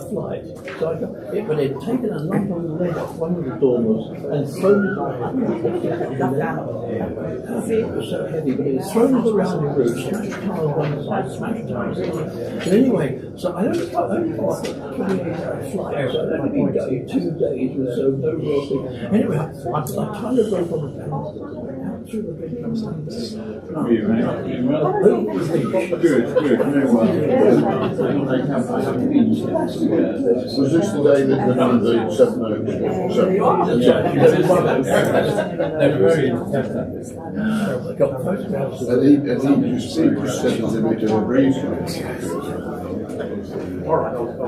flight. So I got it, but they'd taken a lump of lead off one of the dormers and thrown it around. It was so heavy, but it was thrown it around the roof, smashed a car on one side, smashed a car on the other. But anyway, so I only got 28 hour flight, so I'd only been going 2 days or so, no real thing. Anyway, I kind of broke on the ground. Good. Was this the day that the 7 And he just said there's a bit of a breeze. All right, I'll go.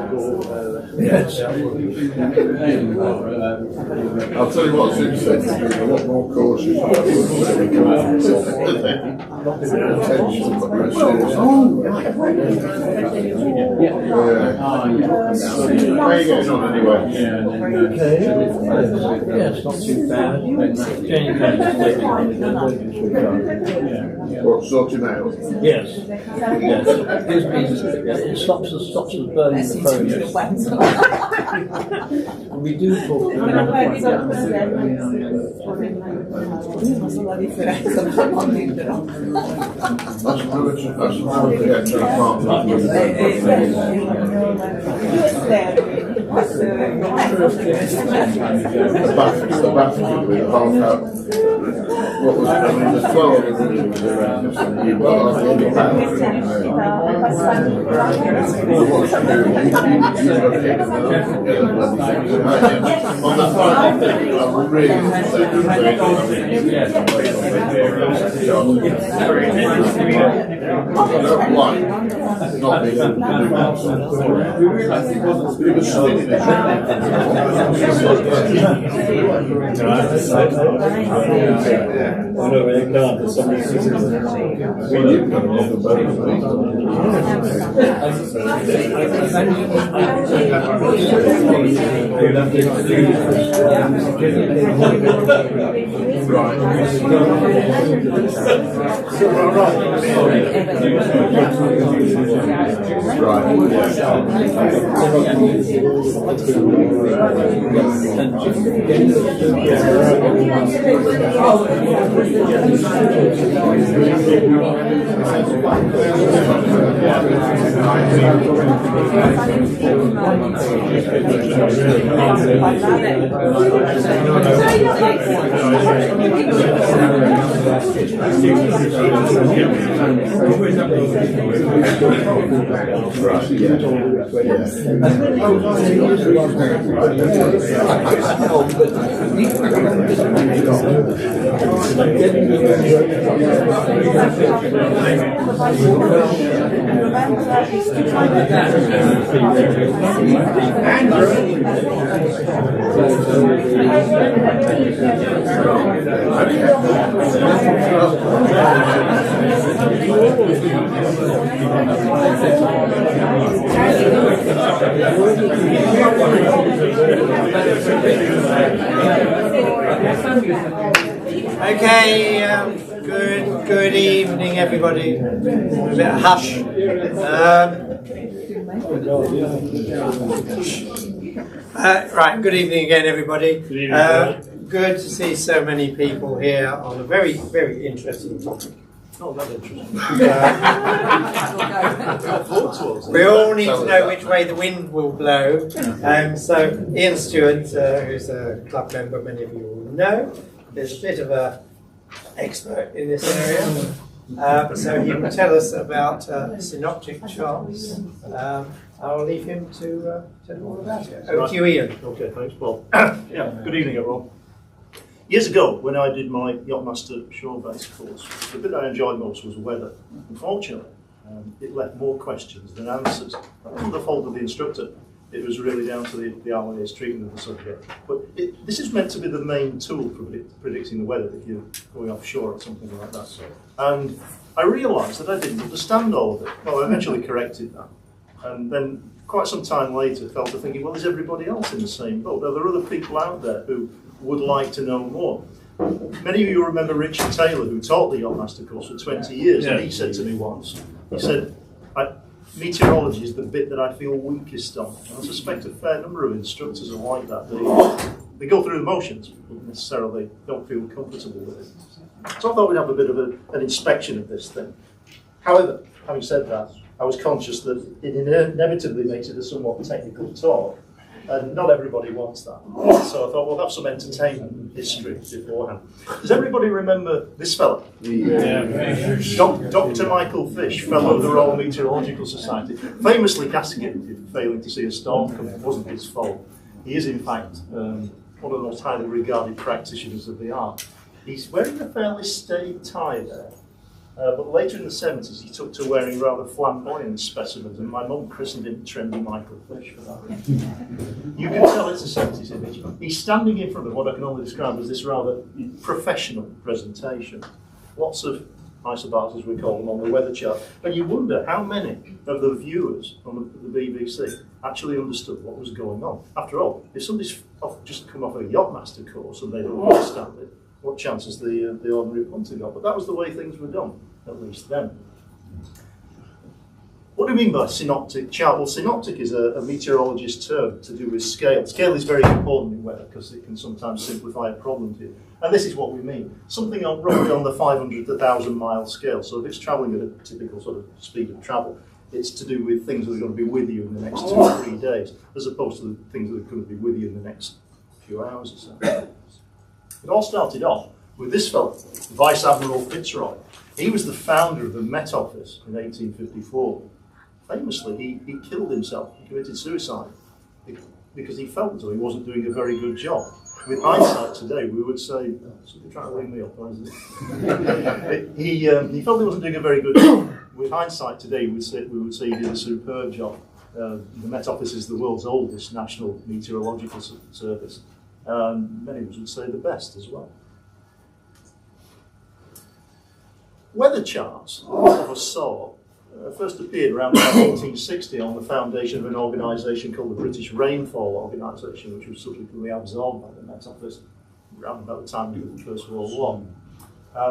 Yes. I'll tell you what, since then, there's been a lot more courses. How are you getting on anyway? Okay. Yeah, it's not too bad. What, sorting out? Yes. Yes. It stops us burning the phone. We do talk about What was the 12 you've got on the on the final thing, I'm really not being able to do Okay, good evening, everybody. A bit of hush. Right, good evening again, everybody. Good to see so many people here on a very, very interesting topic. Not that interesting. We all need to know which way the wind will blow. So Ian Stewart, who's a club member, many of you will know, is a bit of an expert in this area. So he will tell us about synoptic charts. I'll leave him to tell all about it. Over to you, Ian. Okay, thanks, Paul. Yeah, good evening, everyone. Years ago, when I did my Yachtmaster shore-based course, the bit I enjoyed most was weather. Unfortunately, it left more questions than answers. That wasn't the fault of the instructor. It was really down to the RA's treatment of the subject. But this is meant to be the main tool for predicting the weather if you're going offshore or something like that. And I realised that I didn't understand all of it. Well, I eventually corrected that. And then quite some time later fell to thinking, well, is everybody else in the same boat? Are there other people out there who would like to know more? Many of you remember Richard Taylor, who taught the Yachtmaster course for 20 years, and he said to me once, he said, meteorology is the bit that I feel weakest on. And I suspect a fair number of instructors are like that. They go through the motions, but necessarily don't feel comfortable with it. So I thought we'd have a bit of an inspection of this thing. However, having said that, I was conscious that it inevitably makes it a somewhat technical talk, and not everybody wants that. So I thought we'll have some entertainment history beforehand. Does everybody remember this fella? Yeah. Dr. Michael Fish, Fellow of the Royal Meteorological Society, famously castigated for failing to see a storm coming. It wasn't his fault. He is, in fact, one of the most highly regarded practitioners of the art. He's wearing a fairly staid tie there. But later in the 70s, he took to wearing rather flamboyant specimens, and my mum christened him Trendy Michael Fish for that. You can tell it's a 70s image. He's standing in front of what I can only describe as this rather professional presentation. Lots of isobars, as we call them, on the weather chart. And you wonder how many of the viewers on the BBC actually understood what was going on. After all, if somebody's just come off a yachtmaster course and they don't understand it, what chance has the ordinary punter got? But that was the way things were done, at least then. What do we mean by synoptic chart? Well, synoptic is a meteorologist's term to do with scale. Scale is very important in weather because it can sometimes simplify a problem to you. And this is what we mean. Something roughly on the 500 to 1,000 mile scale. So if it's travelling at a typical sort of speed of travel, it's to do with things that are going to be with you in the next 2 or 3 days, as opposed to the things that are going to be with you in the next few hours or so. It all started off with this fellow, Vice Admiral Fitzroy. He was the founder of the Met Office in 1854. Famously, he killed himself. He committed suicide because he felt as though he wasn't doing a very good job. With hindsight today, we would say, somebody trying to ring me up. He felt he wasn't doing a very good job. With hindsight today, we would say he did a superb job. The Met Office is the world's oldest national meteorological service. Many of us would say the best as well. Weather charts of a sort first appeared around 1860 on the foundation of an organisation called the British Rainfall Organisation, which was subsequently absorbed by the Met Office around about the time of the First World War.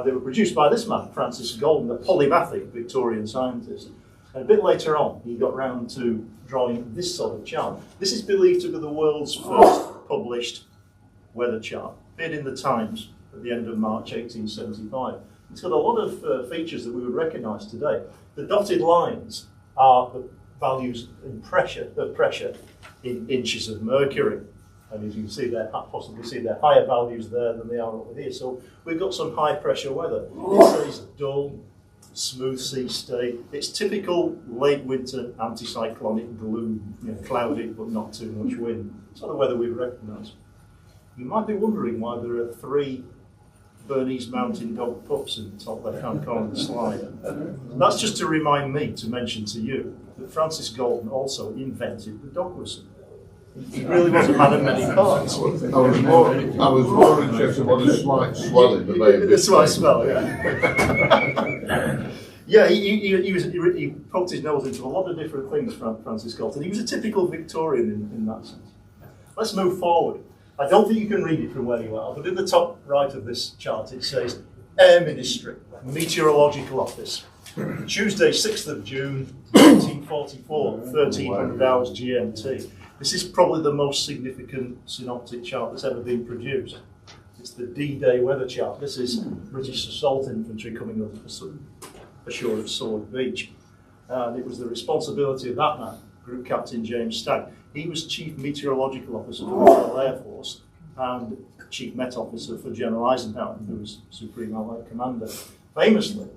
They were produced by this man, Francis Galton, a polymathic Victorian scientist. And a bit later on, he got round to drawing this sort of chart. This is believed to be the world's first published weather chart, appeared in the Times at the end of March 1875. It's got a lot of features that we would recognise today. The dotted lines are the values in pressure in inches of mercury. And as you can see, possibly see they're higher values there than they are over here. So we've got some high pressure weather. It says dull, smooth sea state. It's typical late winter anticyclonic gloom, cloudy but not too much wind. Sort of weather we'd recognise. You might be wondering why there are 3 Bernese Mountain Dog pups in the top left-hand corner of the slide. That's just to remind me to mention to you that Francis Galton also invented the dog whistle. He really was a man of many parts. I was more interested in what a slight swell in the baby. The slight swell, yeah. Yeah, he poked his nose into a lot of different things, Francis Galton. He was a typical Victorian in that sense. Let's move forward. I don't think you can read it from where you are, but in the top right of this chart it says Air Ministry, Meteorological Office, Tuesday 6th of June 1944, 1300 hours GMT. This is probably the most significant synoptic chart that's ever been produced. It's the D-Day weather chart. This is British assault infantry coming up ashore at Sword Beach. And it was the responsibility of that man, Group Captain James Stagg. He was Chief Meteorological Officer for the Royal Air Force and Chief Met Officer for General Eisenhower, who was Supreme Allied Commander. Famously,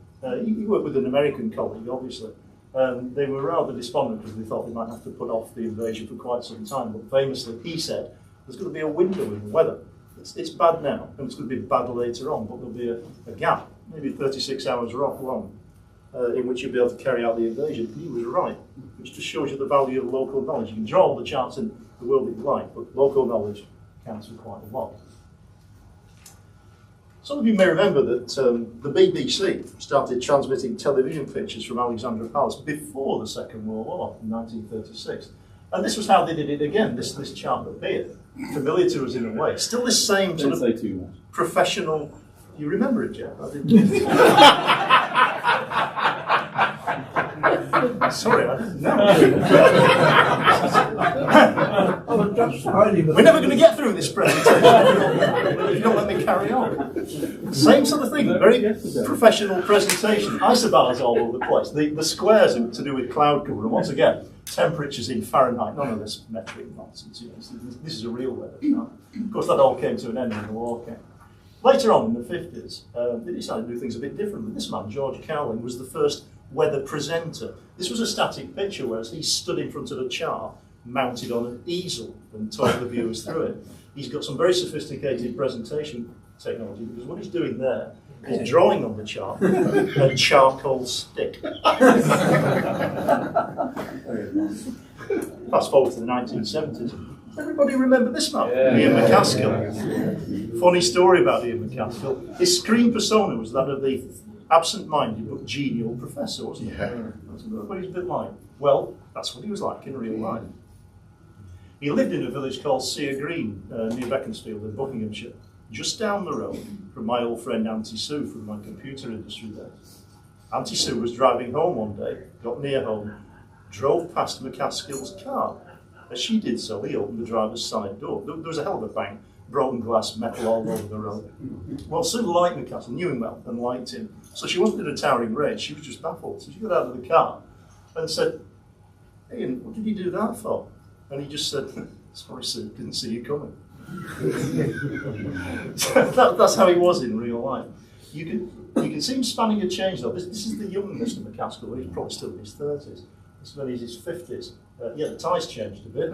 he worked with an American colleague, obviously. They were rather despondent because they thought they might have to put off the invasion for quite some time. But famously, he said, there's going to be a window in the weather. It's bad now, and it's going to be bad later on, but there'll be a gap, maybe 36 hours long, in which you'll be able to carry out the invasion. He was right, which just shows you the value of local knowledge. You can draw all the charts in the world that you like, but local knowledge counts for quite a lot. Some of you may remember that the BBC started transmitting television pictures from Alexandra Palace before the Second World War in 1936. And this was how they did it again, this chart appeared. Familiar to us in a way. Still this same sort of professional... You remember it, Jeff? I didn't. Sorry, I didn't know. I was just hiding. We're never going to get through this presentation if you don't let me carry on. Same sort of thing, very professional presentation. Isobars all over the place. The squares are to do with cloud cover, and once again, temperatures in Fahrenheit, none of this metric nonsense. This is a real weather chart. Of course, that all came to an end when the war came. Later on in the 50s, they decided to do things a bit differently. This man, George Cowling, was the first weather presenter. This was a static picture, whereas he stood in front of a chart mounted on an easel and talked the viewers through it. He's got some very sophisticated presentation technology, because what he's doing there is drawing on the chart a charcoal stick. Fast forward to the 1970s. Everybody remember this man? Ian McCaskill. Funny story about Ian McCaskill. His screen persona was that of the absent-minded but genial professor, wasn't he? That's what he's a bit like. Well, that's what he was like in real life. He lived in a village called Sear Green, near Beaconsfield in Buckinghamshire, just down the road from my old friend Auntie Sue from my computer industry days. Auntie Sue was driving home one day, got near home, drove past McCaskill's car. As she did so, he opened the driver's side door. There was a hell of a bang, broken glass, metal all over the road. Well, Sue liked McCaskill, knew him well, and liked him. So she wasn't in a towering rage, she was just baffled. So she got out of the car and said, "Ian, what did you do that for?" And he just said, "Sorry, Sue, didn't see you coming." That's how he was in real life. You can see him spanning a change though. This is the young Mr. McCaskill. He's probably still in his 30s. This man is his 50s. Yeah, the tie's changed a bit.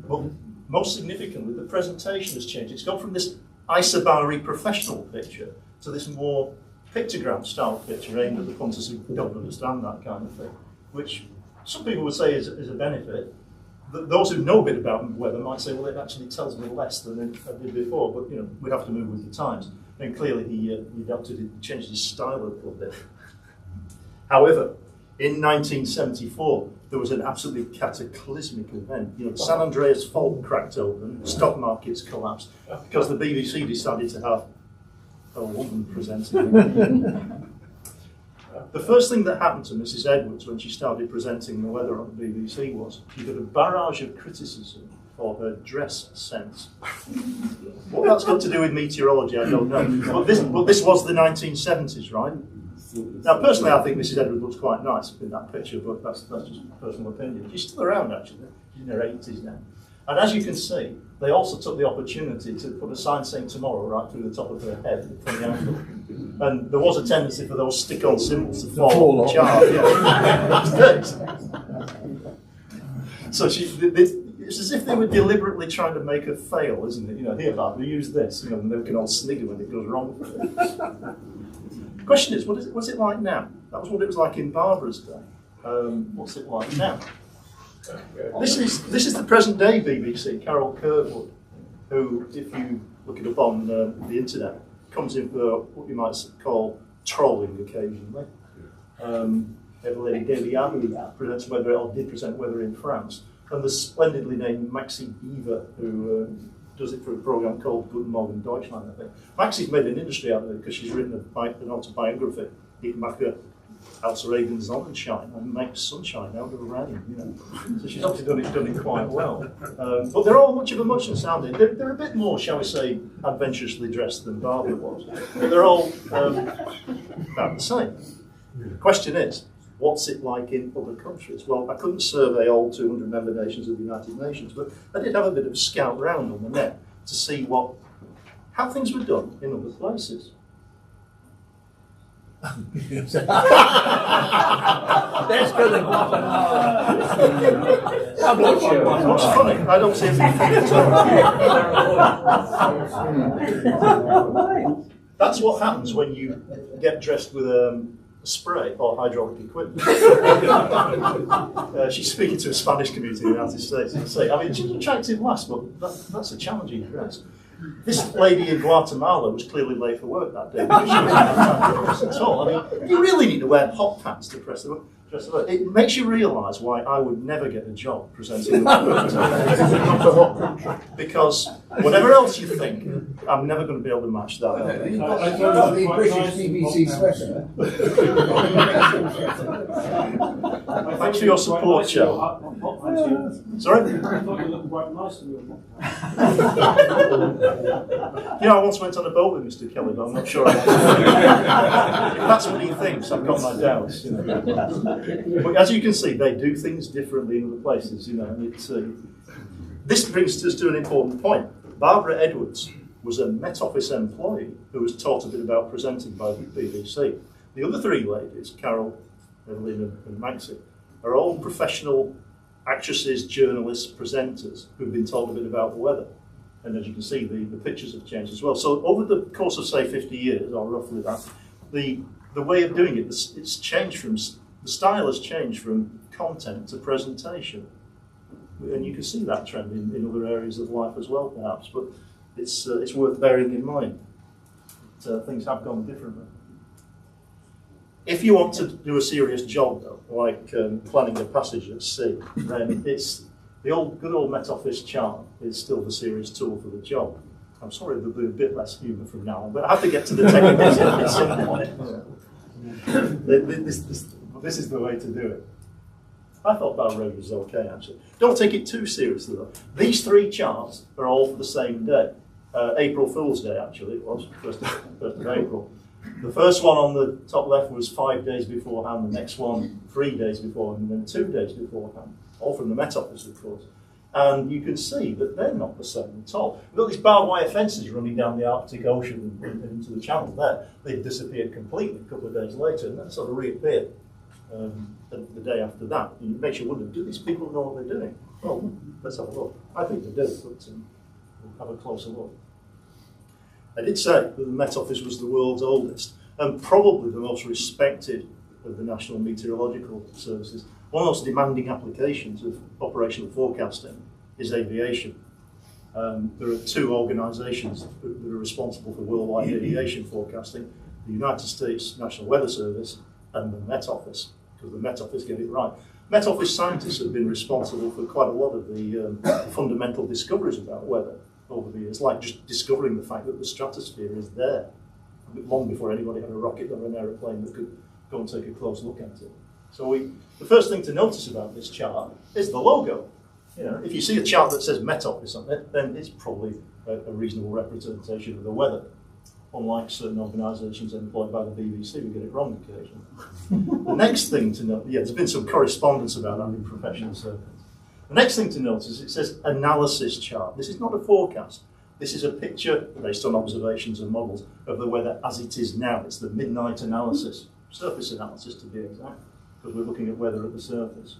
But most significantly, the presentation has changed. It's gone from this isobari professional picture to this more pictogram style picture aimed at the punters who don't understand that kind of thing, which some people would say is a benefit. Those who know a bit about weather might say, well, it actually tells me less than it did before, but you know, we have to move with the times. And clearly he adapted it, changed his style a little bit. However, in 1974, there was an absolutely cataclysmic event. You know, the San Andreas fault cracked open, stock markets collapsed, because the BBC decided to have a woman presenting. The first thing that happened to Mrs. Edwards when she started presenting the weather on the BBC was she got a barrage of criticism for her dress sense. What that's got to do with meteorology, I don't know. But this was the 1970s, right? Now, personally, I think Mrs. Edwards looks quite nice in that picture, but that's just personal opinion. She's still around, actually. She's in her 80s now. And as you can see, they also took the opportunity to put a sign saying tomorrow right through the top of her head from the angle. And there was a tendency for those stick-on symbols to fall off the chart. Yeah. So it's as if they were deliberately trying to make her fail, isn't it? You know, here, Barbara, use this, you know, and they can all snigger when it goes wrong. The question is, what's it like now? That was what it was like in Barbara's day. What's it like now? This is the present day BBC, Carol Kirkwood, who, if you look it up on the internet, comes in for what you might call trolling occasionally. They have a lady, Delia, who presents weather, or did present weather in France, and the splendidly named Maxi Beaver, who does it for a programme called Guten Morgen Deutschland, I think. Maxi's made an industry out of it because she's written an autobiography, Ich mache aus Regen Sonnenschein, and makes sunshine out of rain, you know. So she's obviously done it quite well. But they're all much of a muchness sounding. They're a bit more, shall we say, adventurously dressed than Barbara was. But they're all about the same. The question is, what's it like in other countries? Well, I couldn't survey all 200 member nations of the United Nations, but I did have a bit of a scout round on the net to see how things were done in other places. That's good in Guatemala. What's funny? I don't see anything funny at all. That's what happens when you get dressed with spray or hydraulic equipment. She's speaking to a Spanish community in the United States. I mean, she's an attractive lass, but that's a challenging dress. This lady in Guatemala was clearly late for work that day. She wasn't at all. I mean, you really need to wear hot pants to dress the work. It makes you realise why I would never get a job presenting the work. Because whatever else you think, I'm never going to be able to match that. The British BBC special. Thanks for your support, Joe. Sorry? I thought you looked quite nice in your book. I once went on a boat with Mr. Kelly, but I'm not sure. If that's what he thinks, I've got my doubts. But as you can see, they do things differently in other places. And this brings us to an important point. Barbara Edwards was a Met Office employee who was taught a bit about presenting by the BBC. The other three ladies, Carol, Evelyn and Maxie, are all professional actresses, journalists, presenters who've been told a bit about the weather. And as you can see, the pictures have changed as well. So over the course of, say, 50 years, or roughly that, the way of doing it, it's changed from, the style has changed from content to presentation. And you can see that trend in other areas of life as well, perhaps, but it's worth bearing in mind that things have gone differently. If you want to do a serious job, though, like planning a passage at sea, then it's the good old Met Office chart is still the serious tool for the job. I'm sorry there'll be a bit less humour from now on, but I have to get to the technicals at some point. This is the way to do it. I thought that road was okay, actually. Don't take it too seriously, though. These three charts are all for the same day. April Fool's Day, actually, it was, 1st of April. The first one on the top left was 5 days beforehand, the next one 3 days beforehand, and then 2 days beforehand, all from the Met Office, of course. And you can see that they're not the same at all. We've got these barbed wire fences running down the Arctic Ocean and into the channel there. They've disappeared completely a couple of days later, and then sort of reappeared the day after that. And it makes you wonder, do these people know what they're doing? Well, let's have a look. I think they do, but we'll have a closer look. I did say that the Met Office was the world's oldest and probably the most respected of the National Meteorological Services. One of the most demanding applications of operational forecasting is aviation. There are two organisations that are responsible for worldwide aviation forecasting, the United States National Weather Service and the Met Office, because the Met Office get it right. Met Office scientists have been responsible for quite a lot of the fundamental discoveries about weather over the years, like just discovering the fact that the stratosphere is there, long before anybody had a rocket or an aeroplane that could go and take a close look at it. So the first thing to notice about this chart is the logo. If you see a chart that says Met Office on it, then it's probably a reasonable representation of the weather, unlike certain organisations employed by the BBC who get it wrong occasionally. The next thing to note, there's been some correspondence about that in professional circles. The next thing to notice is it says analysis chart. This is not a forecast. This is a picture based on observations and models of the weather as it is now. It's the midnight analysis, surface analysis to be exact, because we're looking at weather at the surface.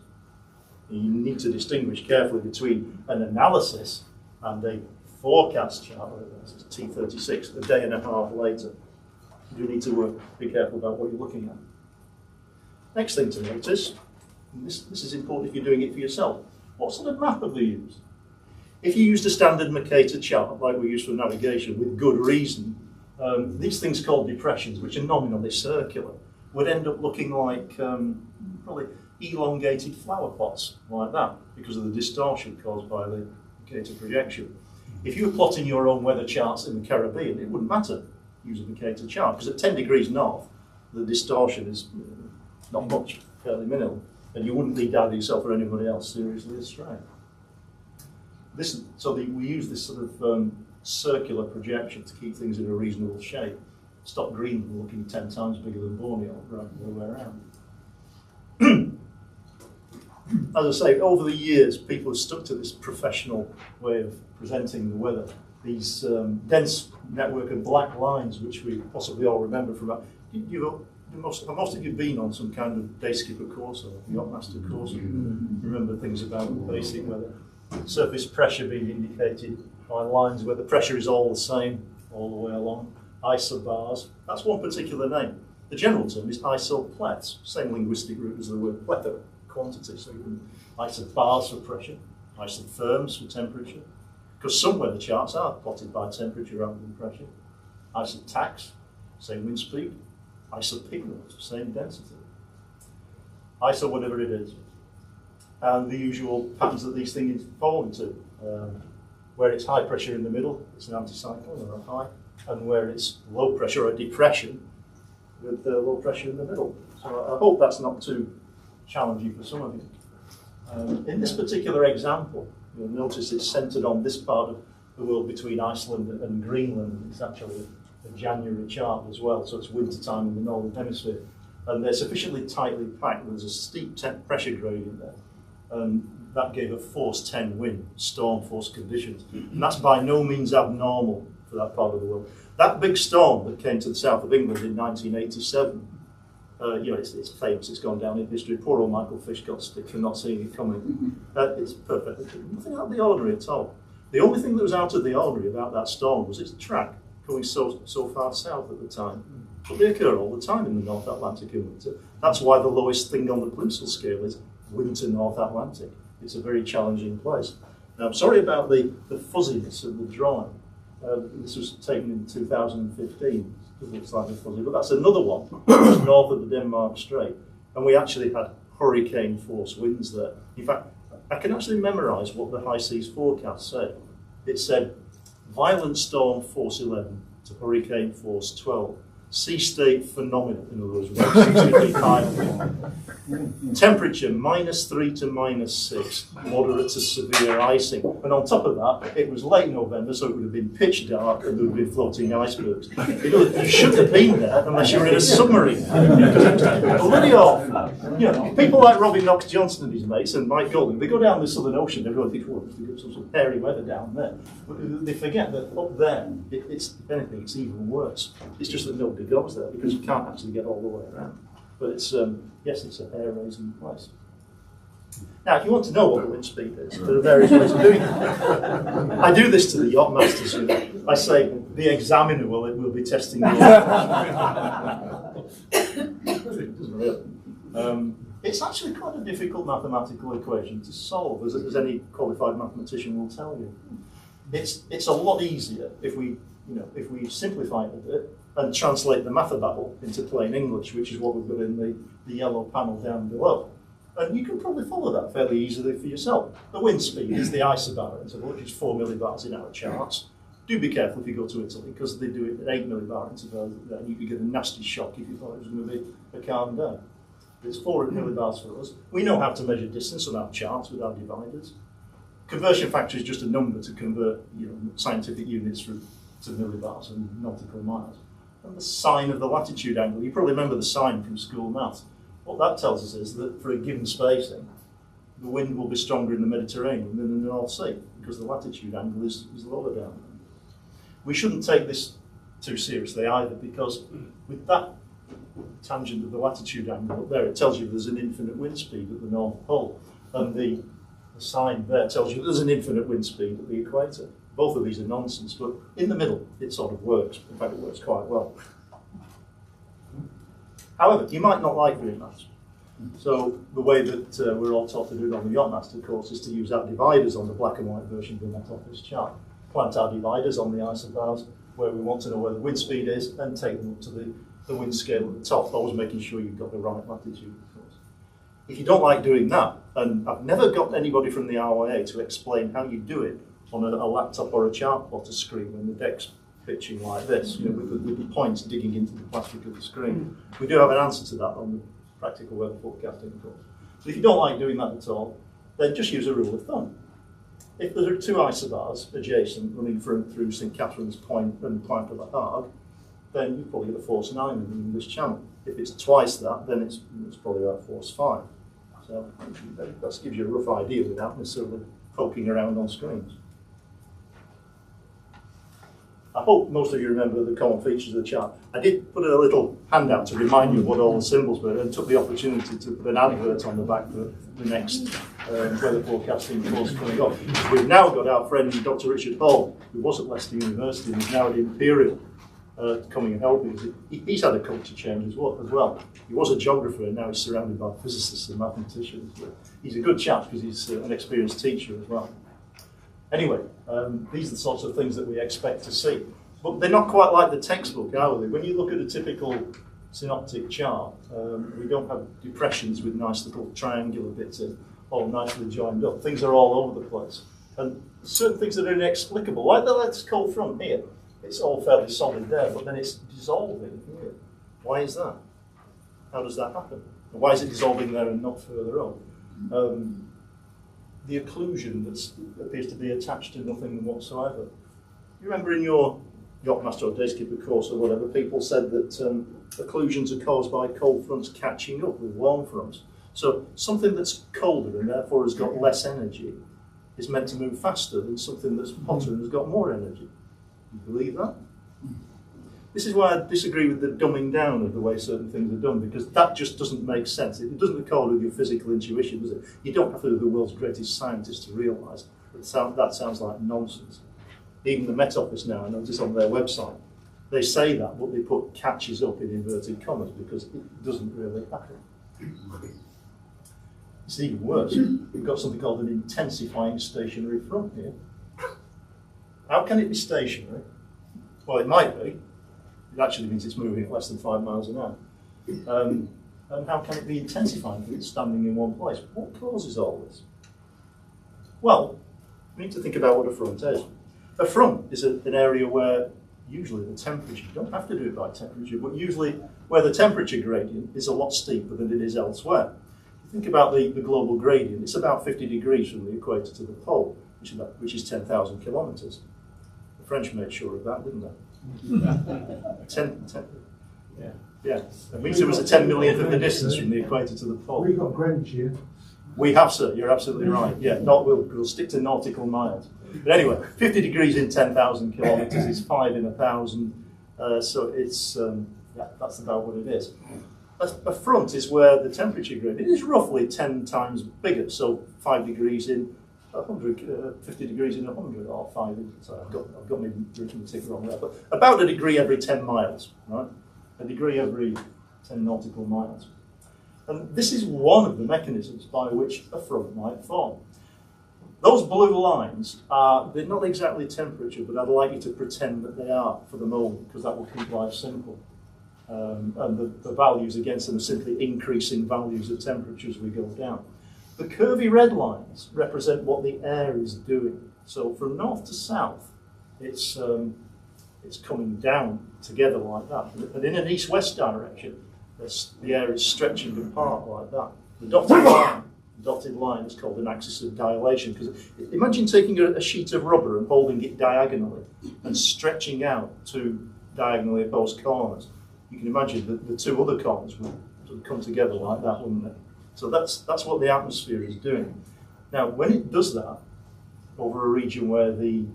And you need to distinguish carefully between an analysis and a forecast chart. This is T36, a day and a half later. You need to be careful about what you're looking at. Next thing to notice, and this is important if you're doing it for yourself, what sort of map have they used? If you used a standard Mercator chart, like we use for navigation, with good reason, these things called depressions, which are nominally circular, would end up looking like probably elongated flower pots, like that, because of the distortion caused by the Mercator projection. If you were plotting your own weather charts in the Caribbean, it wouldn't matter use a Mercator chart, because at 10 degrees north, the distortion is not much, fairly minimal, and you wouldn't lead either yourself or anybody else seriously astray. We use this sort of circular projection to keep things in a reasonable shape. Stop Greenland looking 10 times bigger than Borneo, rather than the other way around. As I say, over the years, people have stuck to this professional way of presenting the weather. These dense network of black lines, which we possibly all remember from that. Most of you been on some kind of day skipper course or yachtmaster course? Remember things about basic weather. Surface pressure being indicated by lines where the pressure is all the same all the way along. Isobars, that's one particular name. The general term is isopleths, same linguistic root as the word plethora, quantity. So you can isobars for pressure, isotherms for temperature, because some weather charts are plotted by temperature rather than pressure. Isotax, same wind speed. Isopigment, same density. Iso whatever it is. And the usual patterns that these things fall into. Where it's high pressure in the middle, it's an anticyclone or a high. And where it's low pressure or a depression, with low pressure in the middle. So I hope that's not too challenging for some of you. In this particular example, you'll notice it's centred on this part of the world between Iceland and Greenland. It's actually a January chart as well, so it's winter time in the northern hemisphere. And they're sufficiently tightly packed. There's a steep pressure gradient there. And that gave a force 10 wind, storm force conditions. And that's by no means abnormal for that part of the world. That big storm that came to the south of England in 1987, it's famous, it's gone down in history. Poor old Michael Fish got stick for not seeing it coming. It's perfect. Nothing out of the ordinary at all. The only thing that was out of the ordinary about that storm was its track going so far south at the time. But they occur all the time in the North Atlantic in winter. That's why the lowest thing on the Plimsoll scale is winter North Atlantic. It's a very challenging place. Now, I'm sorry about the fuzziness of the drawing. This was taken in 2015. It looks slightly fuzzy, but that's another one north of the Denmark Strait. And we actually had hurricane force winds there. In fact, I can actually memorise what the high seas forecast said. It said, violent storm force 11 to hurricane force 12. Sea state phenomenal, in other words, 60 feet high. Temperature -3 to -6, moderate to severe icing. And on top of that, it was late November, so it would have been pitch dark and there would have been floating icebergs. You shouldn't have been there unless you were in a submarine. Bloody awful. People like Robin Knox Johnson and his mates and Mike Golding, they go down the Southern Ocean, everyone thinks, well, there's some sort of hairy weather down there. But they forget that up there, if anything, it's even worse. It's just that nobody goes there because you can't actually get all the way around. But it's, yes, it's a hair-raising place. Now, if you want to know what the wind speed is, there are various ways of doing it. I do this to the yacht masters. I say, the examiner will be testing you. It doesn't really. It's actually quite a difficult mathematical equation to solve, as any qualified mathematician will tell you. It's a lot easier if we simplify it a bit and translate the mathematical into plain English, which is what we've got in the yellow panel down below. And you can probably follow that fairly easily for yourself. The wind speed is the isobar interval, which is 4 millibars in our charts. Do be careful if you go to Italy, because they do it at 8 millibar intervals, and you could get a nasty shock if you thought it was going to be a calm day. It's 4 millibars for us. We know how to measure distance on our charts with our dividers. Conversion factor is just a number to convert scientific units to millibars and nautical miles. And the sine of the latitude angle, you probably remember the sine from school maths. What that tells us is that for a given spacing, the wind will be stronger in the Mediterranean than in the North Sea, because the latitude angle is lower down there. We shouldn't take this too seriously either, because with that tangent of the latitude angle up there, it tells you there's an infinite wind speed at the North Pole, and the sign there tells you there's an infinite wind speed at the equator. Both of these are nonsense, but in the middle, it sort of works. In fact, it works quite well. However, you might not like doing that. So the way that we're all taught to do it on the Yachtmaster course is to use our dividers on the black and white version of the Met Office chart. Plant our dividers on the isobars where we want to know where the wind speed is, and take them up to the wind scale at the top, always making sure you've got the right latitude, of course. If you don't like doing that, and I've never got anybody from the RYA to explain how you do it on a laptop or a chart plotter screen when the deck's pitching like this, with the points digging into the plastic of the screen. We do have an answer to that on the practical weather forecasting course. So if you don't like doing that at all, then just use a rule of thumb. If there are 2 isobars adjacent running through St Catherine's Point and Point of the Hague, then you probably get a force 9 in the English Channel. If it's twice that, then it's probably about force 5. So that gives you a rough idea without necessarily poking around on screens. I hope most of you remember the common features of the chart. I did put a little handout to remind you of what all the symbols were, and took the opportunity to put an advert on the back for the next weather forecasting course coming up. We've now got our friend Dr. Richard Hall, who was at Leicester University and is now at Imperial, coming and helping us. He's had a culture change as well. He was a geographer and now he's surrounded by physicists and mathematicians. But he's a good chap because he's an experienced teacher as well. Anyway, these are the sorts of things that we expect to see. But they're not quite like the textbook, are they? When you look at a typical synoptic chart, we don't have depressions with nice little triangular bits in, all nicely joined up. Things are all over the place. And certain things that are inexplicable, like the let's cold front here, it's all fairly solid there, but then it's dissolving here. Why is that? How does that happen? Why is it dissolving there and not further up? The occlusion that appears to be attached to nothing whatsoever. You remember in your Yachtmaster or Dayskipper course or whatever, people said that occlusions are caused by cold fronts catching up with warm fronts. So something that's colder and therefore has got less energy is meant to move faster than something that's hotter and has got more energy. You believe that? This is why I disagree with the dumbing down of the way certain things are done, because that just doesn't make sense. It doesn't accord with your physical intuition, does it? You don't have to be the world's greatest scientist to realise that sounds like nonsense. Even the Met Office now, I notice on their website, they say that, but they put catches up in inverted commas because it doesn't really happen. It's even worse. We've got something called an intensifying stationary front here. How can it be stationary? Well, it might be. It actually means it's moving at less than 5 miles an hour. And how can it be intensifying if it's standing in one place? What causes all this? Well, we need to think about what a front is. A front is an area where usually the temperature, you don't have to do it by temperature, but usually where the temperature gradient is a lot steeper than it is elsewhere. If you think about the global gradient, it's about 50 degrees from the equator to the pole, which is 10,000 kilometres. The French made sure of that, didn't they? 10, yeah. A metre was a 10 millionth of the distance from the equator to the pole. We've got Greenwich here. We have, sir, you're absolutely right. Yeah, we'll stick to nautical miles. But anyway, 50 degrees in 10,000 kilometres is 5 in 1,000. So it's, that's about what it is. A front is where the temperature gradient is roughly 10 times bigger. So 5 degrees in 100, 50 degrees in 100, or 5 in, sorry, I've got my arithmetic wrong there. But about a degree every 10 miles, right? A degree every 10 nautical miles. And this is one of the mechanisms by which a front might form. Those blue lines they're not exactly temperature, but I'd like you to pretend that they are for the moment, because that will keep life simple. And the values against them are simply increasing values of temperature as we go down. The curvy red lines represent what the air is doing. So from north to south, it's coming down together like that. And in an east-west direction, the air is stretching apart like that. The dotted line is called an axis of dilation, because imagine taking a sheet of rubber and holding it diagonally and stretching out to diagonally opposed corners. You can imagine that the two other corners would come together like that, wouldn't they? So that's what the atmosphere is doing. Now, when it does that over a region where the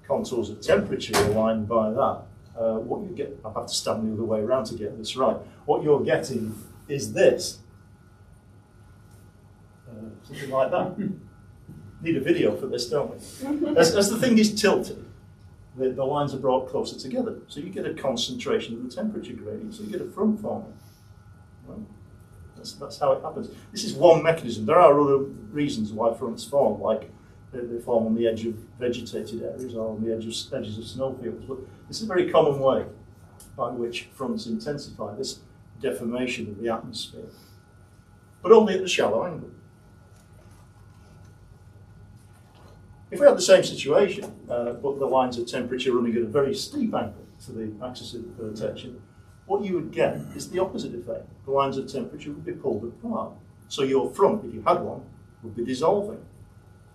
contours of temperature are aligned by that, what you get, I have to stand the other way around to get this right. What you're getting is this. Something like that. Need a video for this, don't we? As the thing is tilted, the lines are brought closer together. So you get a concentration of the temperature gradient, so you get a front forming. Right? That's how it happens. This is one mechanism. There are other reasons why fronts form, like they form on the edge of vegetated areas or on the edges of snowfields. But this is a very common way by which fronts intensify this deformation of the atmosphere, but only at the shallow angle. If we have the same situation, but the lines of temperature running at a very steep angle to the axis of rotation, what you would get is the opposite effect. The lines of temperature would be pulled apart. So your front, if you had one, would be dissolving.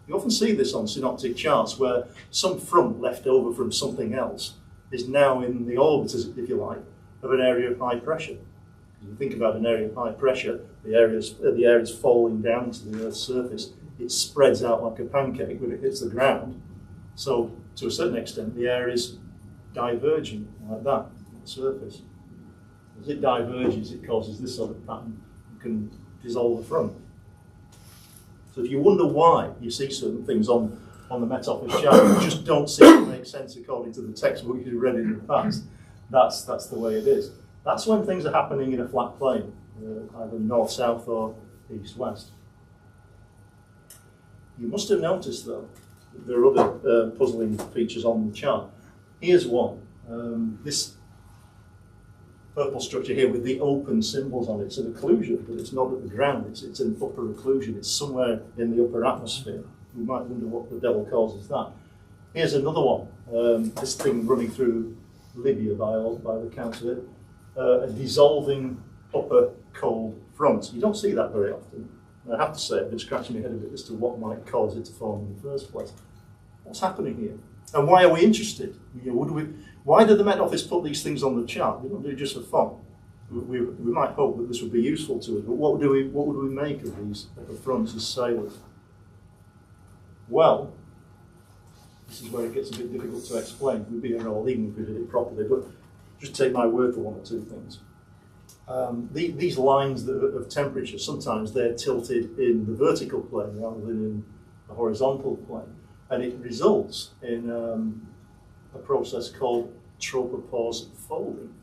You often see this on synoptic charts where some front left over from something else is now in the orbit, if you like, of an area of high pressure. If you think about an area of high pressure, the air is falling down to the Earth's surface. It spreads out like a pancake when it hits the ground. So to a certain extent, the air is diverging like that on the surface. As it diverges, it causes this sort of pattern. You can dissolve the front. So if you wonder why you see certain things on the Met Office chart, you just don't seem to make sense according to the textbook you read in the past. That's the way it is. That's when things are happening in a flat plane, either north-south or east-west. You must have noticed, though, that there are other puzzling features on the chart. Here's one. This purple structure here with the open symbols on it. It's an occlusion, but it's not at the ground. It's an upper occlusion. It's somewhere in the upper atmosphere. You might wonder what the devil causes that. Here's another one. This thing running through Libya by the count of it. A dissolving upper cold front. You don't see that very often. And I have to say, I've been scratching my head a bit as to what might cause it to form in the first place. What's happening here? And why are we interested? You know, why did the Met Office put these things on the chart? We don't do it just for fun. We might hope that this would be useful to us, but what would we make of these upper fronts as sailors? Well, this is where it gets a bit difficult to explain. We'd be here all evening if we did it properly, but just take my word for one or two things. These lines of temperature, sometimes they're tilted in the vertical plane rather than in the horizontal plane, and it results in a process called Tropopause Folding.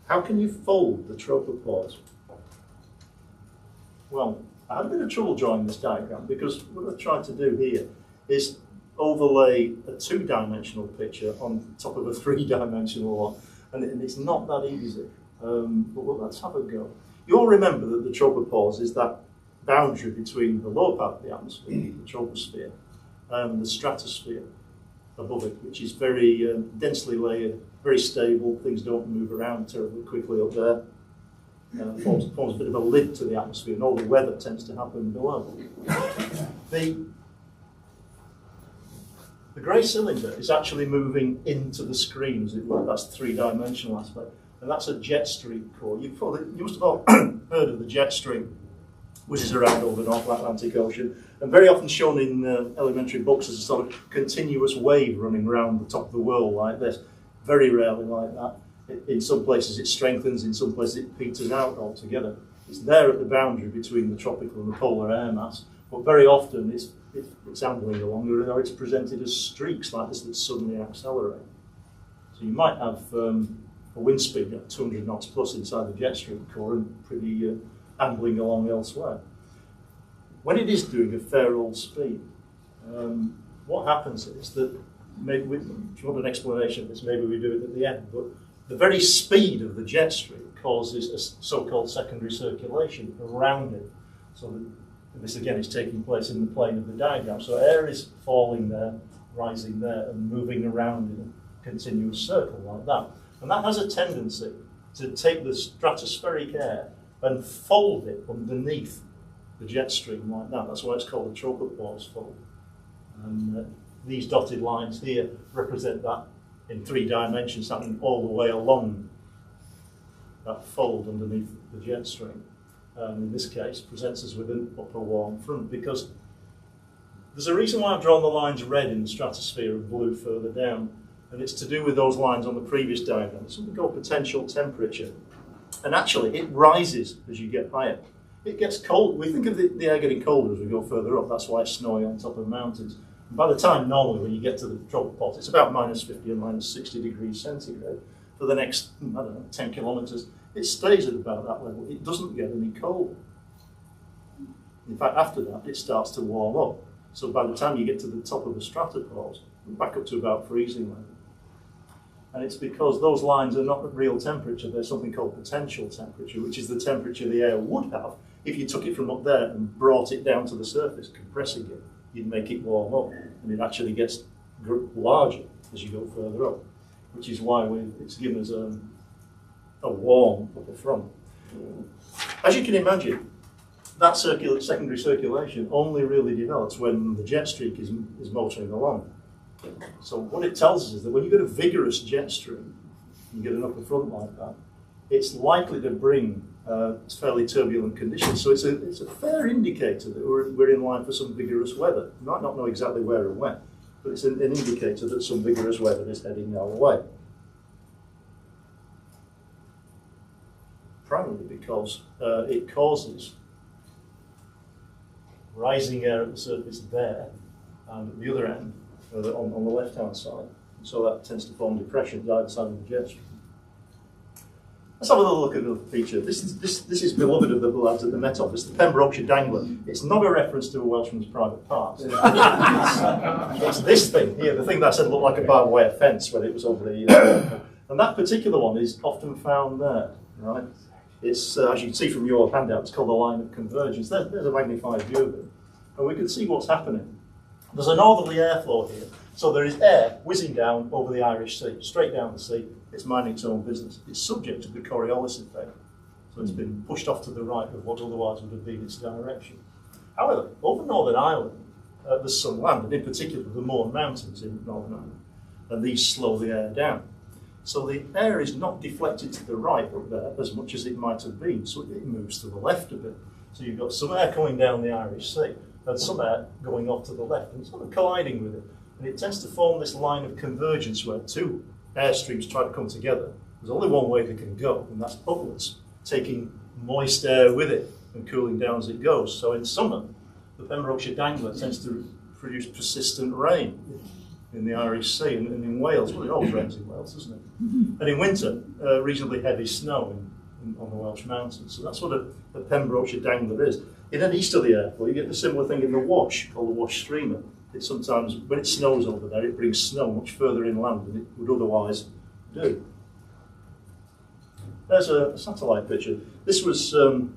How can you fold the tropopause? Well, I had a bit of trouble drawing this diagram because what I've tried to do here is overlay a two-dimensional picture on top of a three-dimensional one, and it's not that easy. But let's have a go. You all remember that the tropopause is that boundary between the lower part of the atmosphere, the troposphere, and the stratosphere above it, which is very densely layered, very stable. Things don't move around terribly quickly up there. Forms a bit of a lid to the atmosphere, and all the weather tends to happen below. The grey cylinder is actually moving into the screen, as it were. That's the three-dimensional aspect, and that's a jet stream core. You must have all heard of the jet stream, which is around over the North Atlantic Ocean, and very often shown in elementary books as a sort of continuous wave running around the top of the world like this. Very rarely like that. In some places it strengthens, in some places it peters out altogether. It's there at the boundary between the tropical and the polar air mass, but very often it's ambling along, or it's presented as streaks like this that suddenly accelerate. So you might have a wind speed at 200 knots plus inside the jet stream core and pretty ambling along elsewhere. When it is doing a fair old speed, what happens is that, maybe if you want an explanation of this, maybe we do it at the end, but the very speed of the jet stream causes a so-called secondary circulation around it. So that this again is taking place in the plane of the diagram. So air is falling there, rising there, and moving around in a continuous circle like that. And that has a tendency to take the stratospheric air and fold it underneath the jet stream like that. That's why it's called a tropopause fold. And these dotted lines here represent that in three dimensions, happening all the way along that fold underneath the jet stream. In this case, presents us with an upper warm front, because there's a reason why I've drawn the lines red in the stratosphere and blue further down, and it's to do with those lines on the previous diagram. It's something called potential temperature, and actually it rises as you get higher. It gets cold. We think of the air getting colder as we go further up. That's why it's snowy on top of mountains. And by the time normally when you get to the tropopause, it's about -50 and -60 degrees centigrade for the next, 10 kilometres. It stays at about that level. It doesn't get any colder. In fact, after that, it starts to warm up. So by the time you get to the top of the stratopause, we're back up to about freezing level. And it's because those lines are not at real temperature. They're something called potential temperature, which is the temperature the air would have if you took it from up there and brought it down to the surface, compressing it. You'd make it warm up, and it actually gets larger as you go further up, which is why it's given us a warm upper front. As you can imagine, that secondary circulation only really develops when the jet stream is motoring along. So what it tells us is that when you get a vigorous jet stream, you get an upper front like that, it's likely to bring fairly turbulent conditions. So it's a fair indicator that we're in line for some vigorous weather. You might not know exactly where and when, but it's an indicator that some vigorous weather is heading our way. Primarily because it causes rising air at the surface there, and at the other end, on the left-hand side. And so that tends to form depressions either side of the jet stream. Let's have a little look at the feature. This is beloved of the lads at the Met Office, the Pembrokeshire Dangler. It's not a reference to a Welshman's private parts. It's this thing here, the thing that I said looked like a barbed wire fence when it was over the... and that particular one is often found there, right? It's, as you can see from your handout, it's called the line of convergence. There's a magnified view of it. And we can see what's happening. There's a northerly airflow here, So there is air whizzing down over the Irish Sea, straight down the sea. It's minding its own business. It's subject to the Coriolis effect. So it's been pushed off to the right of what otherwise would have been its direction. However, over Northern Ireland, there's some land, and in particular the Mourne Mountains in Northern Ireland, and these slow the air down. So the air is not deflected to the right up there as much as it might have been, so it moves to the left a bit. So you've got some air coming down the Irish Sea, and some air going off to the left, and sort of colliding with it. And it tends to form this line of convergence where two airstreams try to come together. There's only one way they can go, and that's upwards, taking moist air with it and cooling down as it goes. So in summer, the Pembrokeshire Dangler tends to produce persistent rain in the Irish Sea and in Wales. Well, it always rains in Wales, doesn't it? And in winter, reasonably heavy snow on the Welsh mountains. So that's what a Pembrokeshire Dangler is. In an easterly airflow, you get a similar thing in the Wash, called the Wash Streamer. It sometimes, when it snows over there, it brings snow much further inland than it would otherwise do. There's a satellite picture. This was another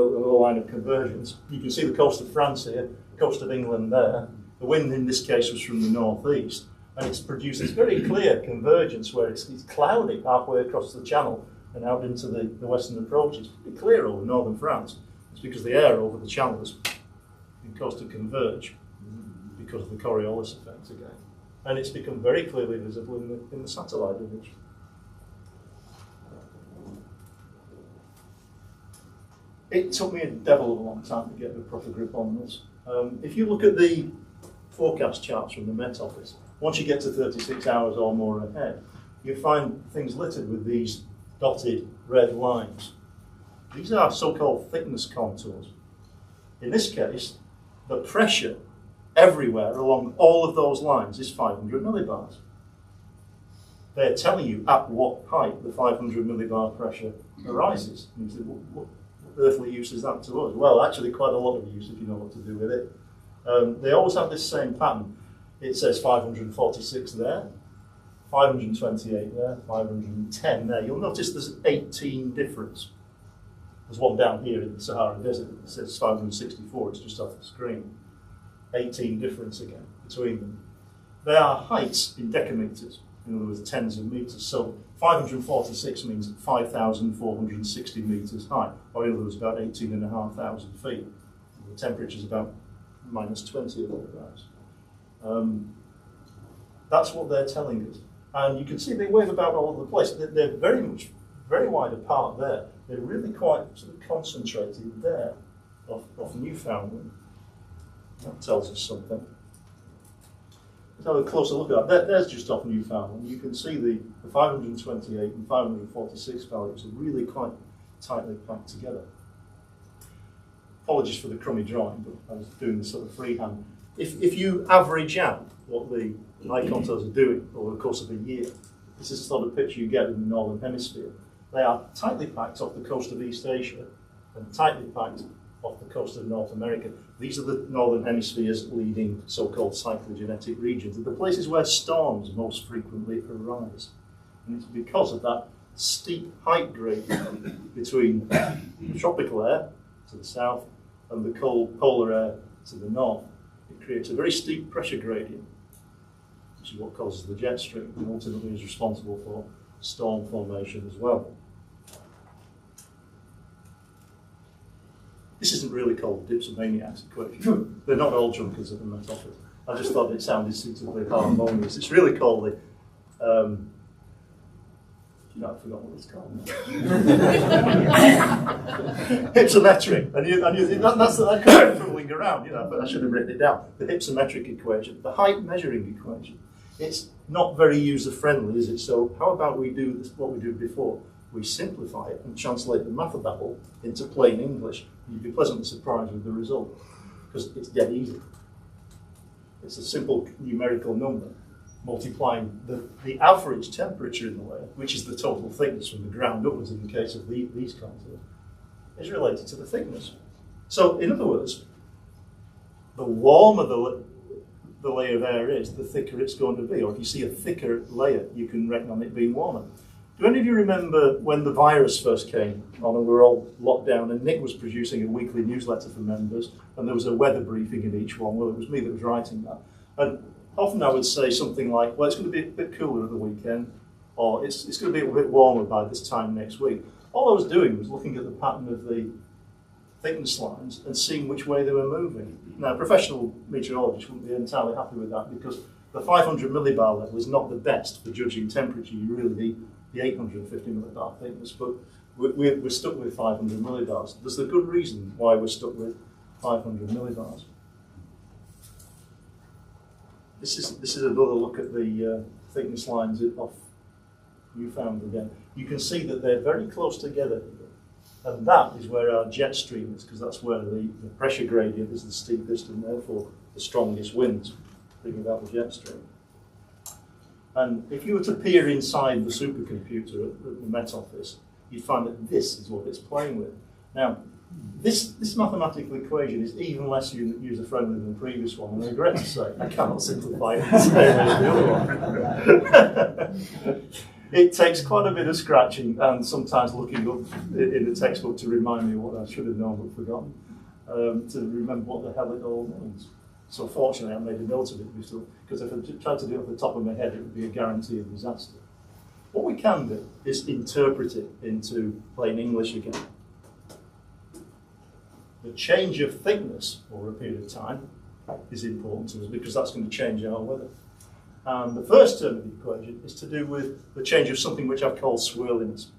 line of convergence. You can see the coast of France here, coast of England there. The wind in this case was from the northeast, and it's produced this very clear convergence where it's cloudy halfway across the channel and out into the western approaches. It's pretty clear over northern France. It's because the air over the channel has been caused to converge because of the Coriolis effect again. And it's become very clearly visible in the satellite image. It took me a devil of a long time to get a proper grip on this. If you look at the forecast charts from the Met Office, once you get to 36 hours or more ahead, you find things littered with these dotted red lines. These are so-called thickness contours. In this case, the pressure everywhere along all of those lines is 500 millibars. They're telling you at what height the 500 millibar pressure arises. And you say, what earthly use is that to us? Well, actually quite a lot of use if you know what to do with it. They always have this same pattern. It says 546 there, 528 there, 510 there. You'll notice there's 18 difference. There's one down here in the Sahara Desert that says 564, it's just off the screen. 18 difference again between them. They are heights in decameters, in other words, tens of meters. So 546 means 5,460 meters high, or in other words, about 18,500 feet. The temperature is about -20 or thereabouts. That's what they're telling us. And you can see they wave about all over the place. They're very wide apart there. They're really quite sort of concentrated there off Newfoundland. That tells us something. Let's have a closer look at that. There's just off Newfoundland. You can see the 528 and 546 values are really quite tightly packed together. Apologies for the crummy drawing, but I was doing this sort of freehand. If you average out what the high contours are doing over the course of a year, this is the sort of picture you get in the Northern Hemisphere. They are tightly packed off the coast of East Asia and tightly packed off the coast of North America. These are the Northern Hemisphere's leading so-called cyclogenetic regions. They're the places where storms most frequently arise. And it's because of that steep height gradient between the tropical air to the south and the cold polar air to the north. It creates a very steep pressure gradient, which is what causes the jet stream and ultimately is responsible for storm formation as well. This isn't really called the dipsomaniacs equation. They're not all drunkards at the Met Office. I just thought it sounded suitably harmonious. It's really called the, I've forgotten what it's called. Hypsometric. And you think that's kind of fiddling around, but I should have written it down. The hypsometric equation, the height measuring equation. It's not very user-friendly, is it? So how about we do this, what we did before? We simplify it and translate the mathematical into plain English. You'd be pleasantly surprised with the result, because it's dead easy. It's a simple numerical number multiplying the average temperature in the layer, which is the total thickness from the ground upwards in the case of these contours, is related to the thickness. So in other words, the warmer the layer of air is, the thicker it's going to be. Or if you see a thicker layer, you can reckon on it being warmer. Do any of you remember when the virus first came on and we were all locked down and Nick was producing a weekly newsletter for members and there was a weather briefing in each one? Well, it was me that was writing that. And often I would say something like, well, it's going to be a bit cooler at the weekend, or it's going to be a bit warmer by this time next week. All I was doing was looking at the pattern of the thickness lines and seeing which way they were moving. Now, professional meteorologists wouldn't be entirely happy with that because the 500 millibar level is not the best for judging temperature. You really need the 850 millibar thickness, but we're stuck with 500 millibars. There's a good reason why we're stuck with 500 millibars. This is another look at the thickness lines off Newfoundland again. You can see that they're very close together, and that is where our jet stream is, because that's where the pressure gradient is the steepest and therefore the strongest winds bring about the jet stream. And if you were to peer inside the supercomputer at the Met Office, you'd find that this is what it's playing with. Now, this mathematical equation is even less user-friendly than the previous one, and I regret to say I cannot simplify it the same as the other one. It takes quite a bit of scratching and sometimes looking up in the textbook to remind me what I should have known but forgotten, to remember what the hell it all means. So fortunately I made a note of it because if I tried to do it off the top of my head, it would be a guarantee of disaster. What we can do is interpret it into plain English again. The change of thickness over a period of time is important to us because that's going to change our weather. And the first term of the equation is to do with the change of something which I've called swirliness.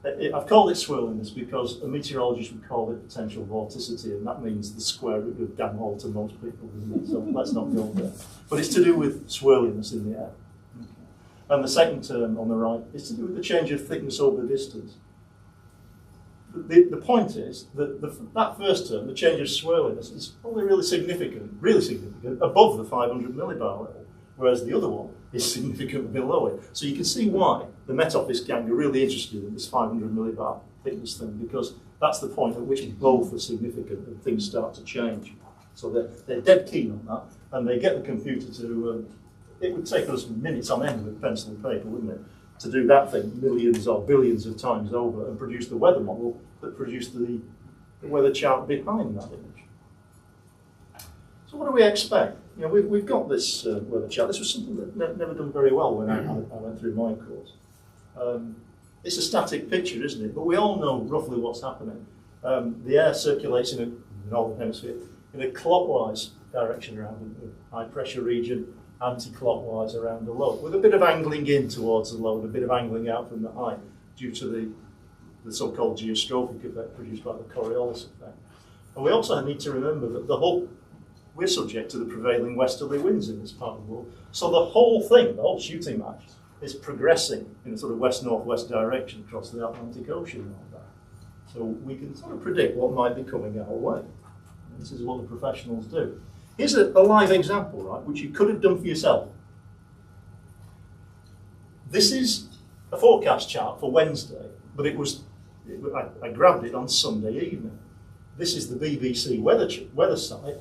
I've called it swirliness because a meteorologist would call it potential vorticity, and that means the square root of damn all to most people, so let's not go there. But it's to do with swirliness in the air. And the second term on the right is to do with the change of thickness over distance. The point is that that first term, the change of swirliness, is probably really significant, above the 500 millibar level, whereas the other one is significantly below it. So you can see why the Met Office gang are really interested in this 500 millibar thickness thing, because that's the point at which both are significant and things start to change. So they're dead keen on that, and they get the computer to, it would take us minutes on end with pencil and paper, wouldn't it, to do that thing millions or billions of times over and produce the weather model that produced the weather chart behind that image. So what do we expect? You know, we've got this weather chart. This was something that never done very well when I went through my course. It's a static picture, isn't it? But we all know roughly what's happening. The air circulates in the northern hemisphere in a clockwise direction around the high pressure region, anti-clockwise around the low, with a bit of angling in towards the low and a bit of angling out from the high due to the so-called geostrophic effect produced by the Coriolis effect. And we also need to remember that we're subject to the prevailing westerly winds in this part of the world. So the whole thing, the whole shooting match, is progressing in a sort of west-northwest direction across the Atlantic Ocean and all that. So we can sort of predict what might be coming our way. And this is what the professionals do. Here's a live example, right, which you could have done for yourself. This is a forecast chart for Wednesday, but I grabbed it on Sunday evening. This is the BBC weather site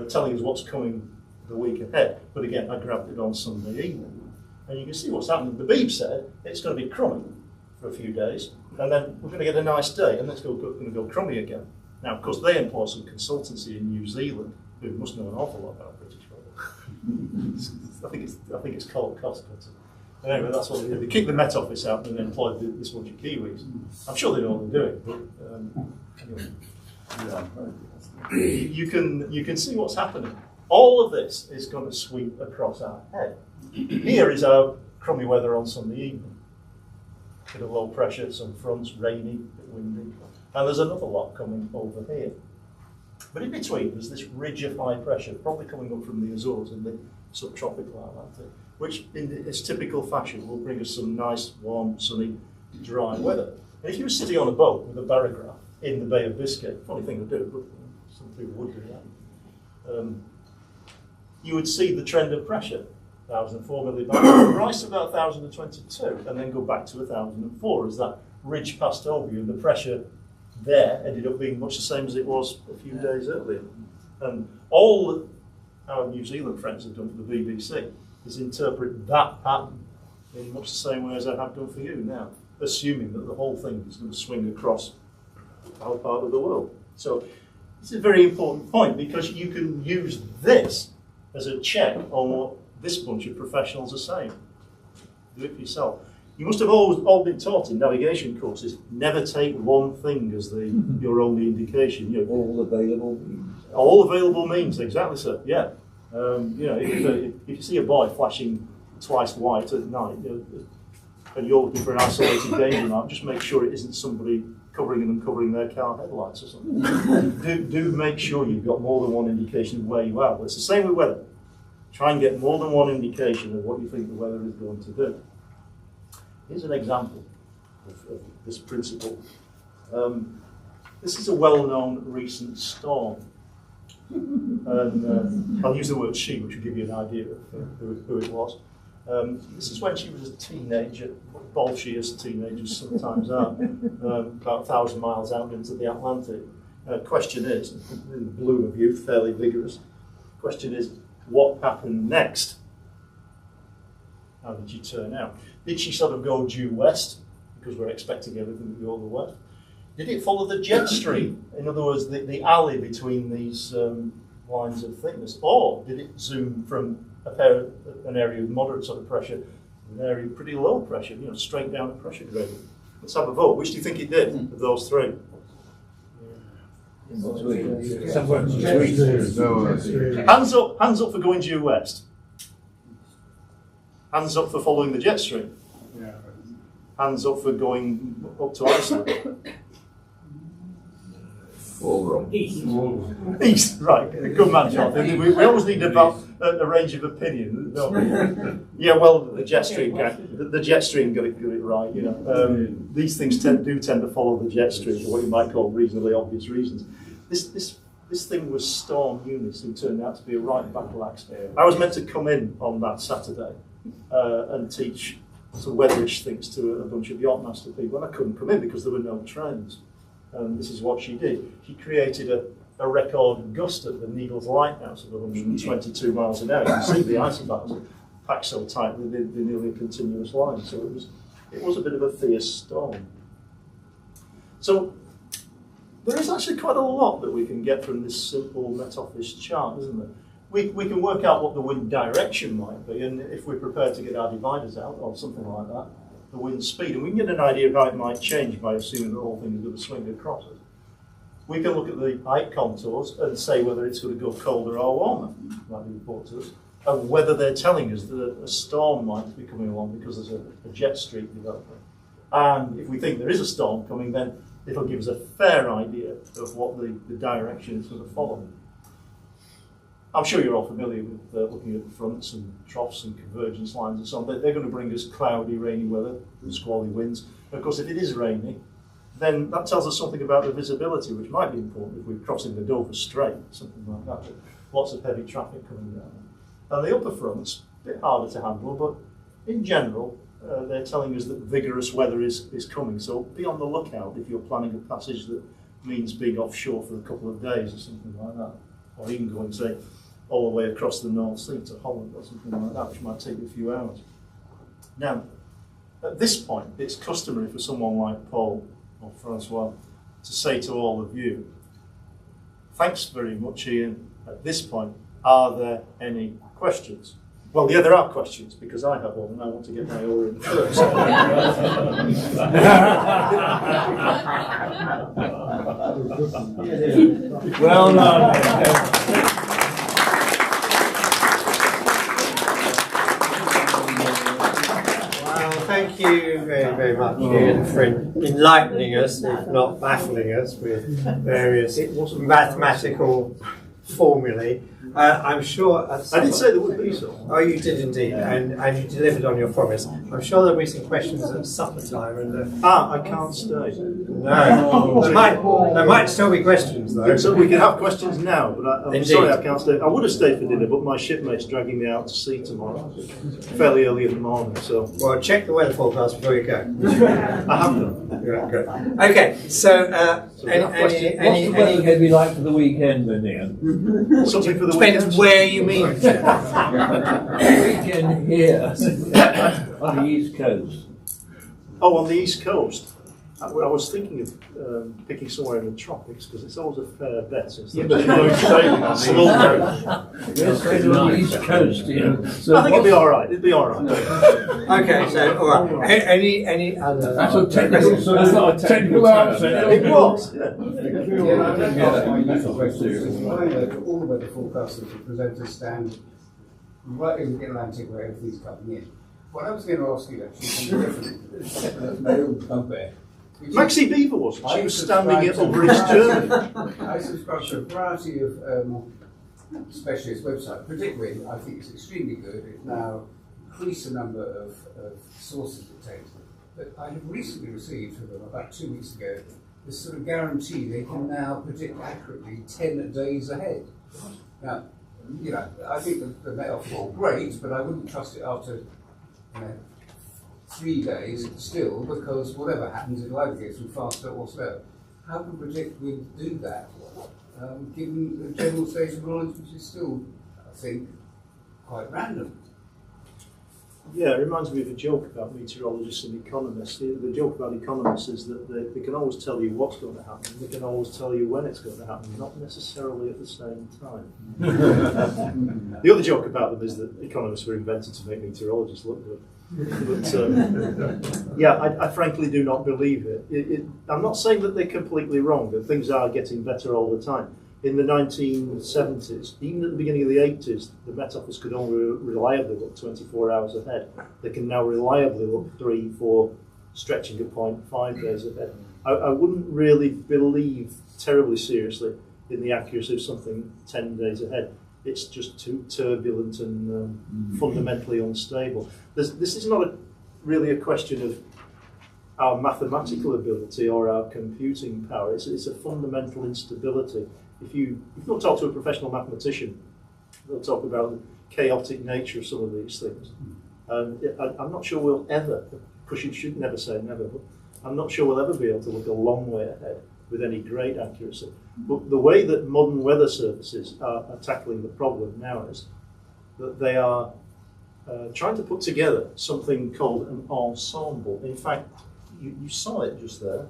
telling us what's coming the week ahead. But again, I grabbed it on Sunday evening. And you can see what's happening. The Beeb said it's going to be crummy for a few days, and then we're going to get a nice day, and then it's going to go crummy again. Now, of course, they employ some consultancy in New Zealand, who must know an awful lot about British weather. I think it's called cost cutting. Anyway, that's what they do. They kick the Met Office out and then employ this bunch of Kiwis. I'm sure they know what they're doing, but anyway. You can see what's happening. All of this is going to sweep across our head. Here is our crummy weather on Sunday evening. Bit of low pressure, some fronts, rainy, bit windy. And there's another lot coming over here. But in between, there's this ridge of high pressure, probably coming up from the Azores in the subtropical Atlantic, which in its typical fashion will bring us some nice, warm, sunny, dry weather. And if you were sitting on a boat with a barograph in the Bay of Biscay, funny thing to do, but some people would do that, you would see the trend of pressure, 1,004 millibars, rise to about 1,022, and then go back to 1,004 as that ridge passed over you, and the pressure there ended up being much the same as it was a few days earlier. And all that our New Zealand friends have done for the BBC is interpret that pattern in much the same way as I have done for you now, assuming that the whole thing is going to swing across our part of the world. So it's a very important point, because you can use this as a check on what this bunch of professionals are saying. Do it for yourself. You must have all been taught in navigation courses, never take one thing as your only indication. You know, All available means. all available means, exactly, sir. Yeah. You know, if you see a boy flashing twice white at night, and you're looking for an isolated danger mark, just make sure it isn't somebody covering their car headlights or something. do make sure you've got more than one indication of where you are. But it's the same with weather. Try and get more than one indication of what you think the weather is going to do. Here's an example of this principle. This is a well-known recent storm. And I'll use the word she, which will give you an idea of who it was. This is when she was a teenager, bolshy as teenagers sometimes are, about 1,000 miles out into the Atlantic. Question is, in the bloom of youth, fairly vigorous, question is, what happened next? How did she turn out? Did she sort of go due west, because we're expecting everything to go the west? Did it follow the jet stream? In other words, the alley between these lines of thickness? Or did it zoom from an area of moderate sort of pressure to an area of pretty low pressure, straight down a pressure gradient? Let's have a vote. Which do you think it did of those three? Somewhere between. Hands up for going due west. Hands up for following the jet stream. Hands up for going up to Iceland. All wrong. East, right. Good man, Jonathan. We always need a range of opinion, don't we? Yeah, well, the jet stream got it right. These things tend to follow the jet stream for what you might call reasonably obvious reasons. This thing was Storm Eunice, who turned out to be a right battle axe. I was meant to come in on that Saturday and teach some weatherish things to a bunch of yachtmaster people, and I couldn't come in because there were no trains. And this is what she did. She created a record gust at the Needles Lighthouse of 122 miles an hour. You can see the ice battles packed so tight that they're nearly a continuous line. So it was a bit of a fierce storm. So there is actually quite a lot that we can get from this simple Met Office chart, isn't there? We can work out what the wind direction might be, and if we're prepared to get our dividers out or something like that, the wind speed, and we can get an idea of how it might change by assuming the whole thing is going to swing across it. We can look at the height contours and say whether it's going to go colder or warmer, like the report to us, and whether they're telling us that a storm might be coming along because there's a jet streak developing. And if we think there is a storm coming, then it'll give us a fair idea of what the direction is going to follow. I'm sure you're all familiar with looking at fronts and troughs and convergence lines and so on. They're going to bring us cloudy, rainy weather and squally winds. And of course, if it is rainy, then that tells us something about the visibility, which might be important if we're crossing the Dover Strait, something like that. Lots of heavy traffic coming down. And the upper fronts, a bit harder to handle, but in general, they're telling us that vigorous weather is coming. So be on the lookout if you're planning a passage that means being offshore for a couple of days or something like that. Or even going, say, all the way across the North Sea to Holland or something like that, which might take you a few hours. Now, at this point, it's customary for someone like Paul or Francois to say to all of you, thanks very much, Ian. At this point, are there any questions? Well, yeah, there are questions, because I have one and I want to get my oar in first. Well done. Thank you very, very much, Ian, for enlightening us, if not baffling us, with various mathematical formulae. I'm sure... I didn't say there would be so. Oh, you did indeed, and you delivered on your promise. I'm sure there'll be some questions at supper time. And I can't stay. No, there might still be questions, though. So we can have questions now, but I'm Indeed. sorry I can't stay. I would have stayed for dinner, but my shipmate's dragging me out to sea tomorrow, fairly early in the morning, so... Well, check the weather forecast before you go. I have done. Yeah, good. Okay, so Any heavy light for the weekend then, Ian? Something for the depends weekend? where you mean. Weekend here on the East Coast. Oh, on the East Coast. Well, I was thinking of picking somewhere in the tropics because it's always a fair bet since Yeah, they're but- going sailing on the East Coast. Yes, on the East Coast, yeah. So I think it'd be all right. It'd be all right. Okay, so all right. Any other? That's a technical, that's not a technical answer. It was. Yeah. All the weather forecasters and presenters stand right in the Atlantic where everything's coming in. What I was going to ask you actually is different. My own bugbear. Maxie Beaver wasn't. She I was standing subscribe over to- his journey. I subscribe to a variety of specialist websites. Particularly, I think it's extremely good. It now increased the number of sources it takes. But I have recently received from them about 2 weeks ago this sort of guarantee they can now predict accurately 10 days ahead. Now, you know, I think the metaphor great, but I wouldn't trust it after 3 days still, because whatever happens, it'll either get through faster or slower. How can predict we'll do that, given the general state of knowledge, which is still, I think, quite random? Yeah, it reminds me of a joke about meteorologists and economists. The joke about economists is that they can always tell you what's going to happen, they can always tell you when it's going to happen, not necessarily at the same time. The other joke about them is that economists were invented to make meteorologists look good. But yeah, I frankly do not believe it. I'm not saying that they're completely wrong, that things are getting better all the time. In the 1970s, even at the beginning of the 80s, the Met Office could only reliably look 24 hours ahead. They can now reliably look 3, 4, stretching a point 5 days ahead. I wouldn't really believe terribly seriously in the accuracy of something 10 days ahead. It's just too turbulent and fundamentally unstable. This is not really a question of our mathematical ability or our computing power. It's a fundamental instability. If you don't talk to a professional mathematician, they'll talk about the chaotic nature of some of these things. And I'm not sure we'll ever, because you should never say never, but I'm not sure we'll ever be able to look a long way ahead with any great accuracy. But the way that modern weather services are tackling the problem now is that they are trying to put together something called an ensemble. In fact, you saw it just there.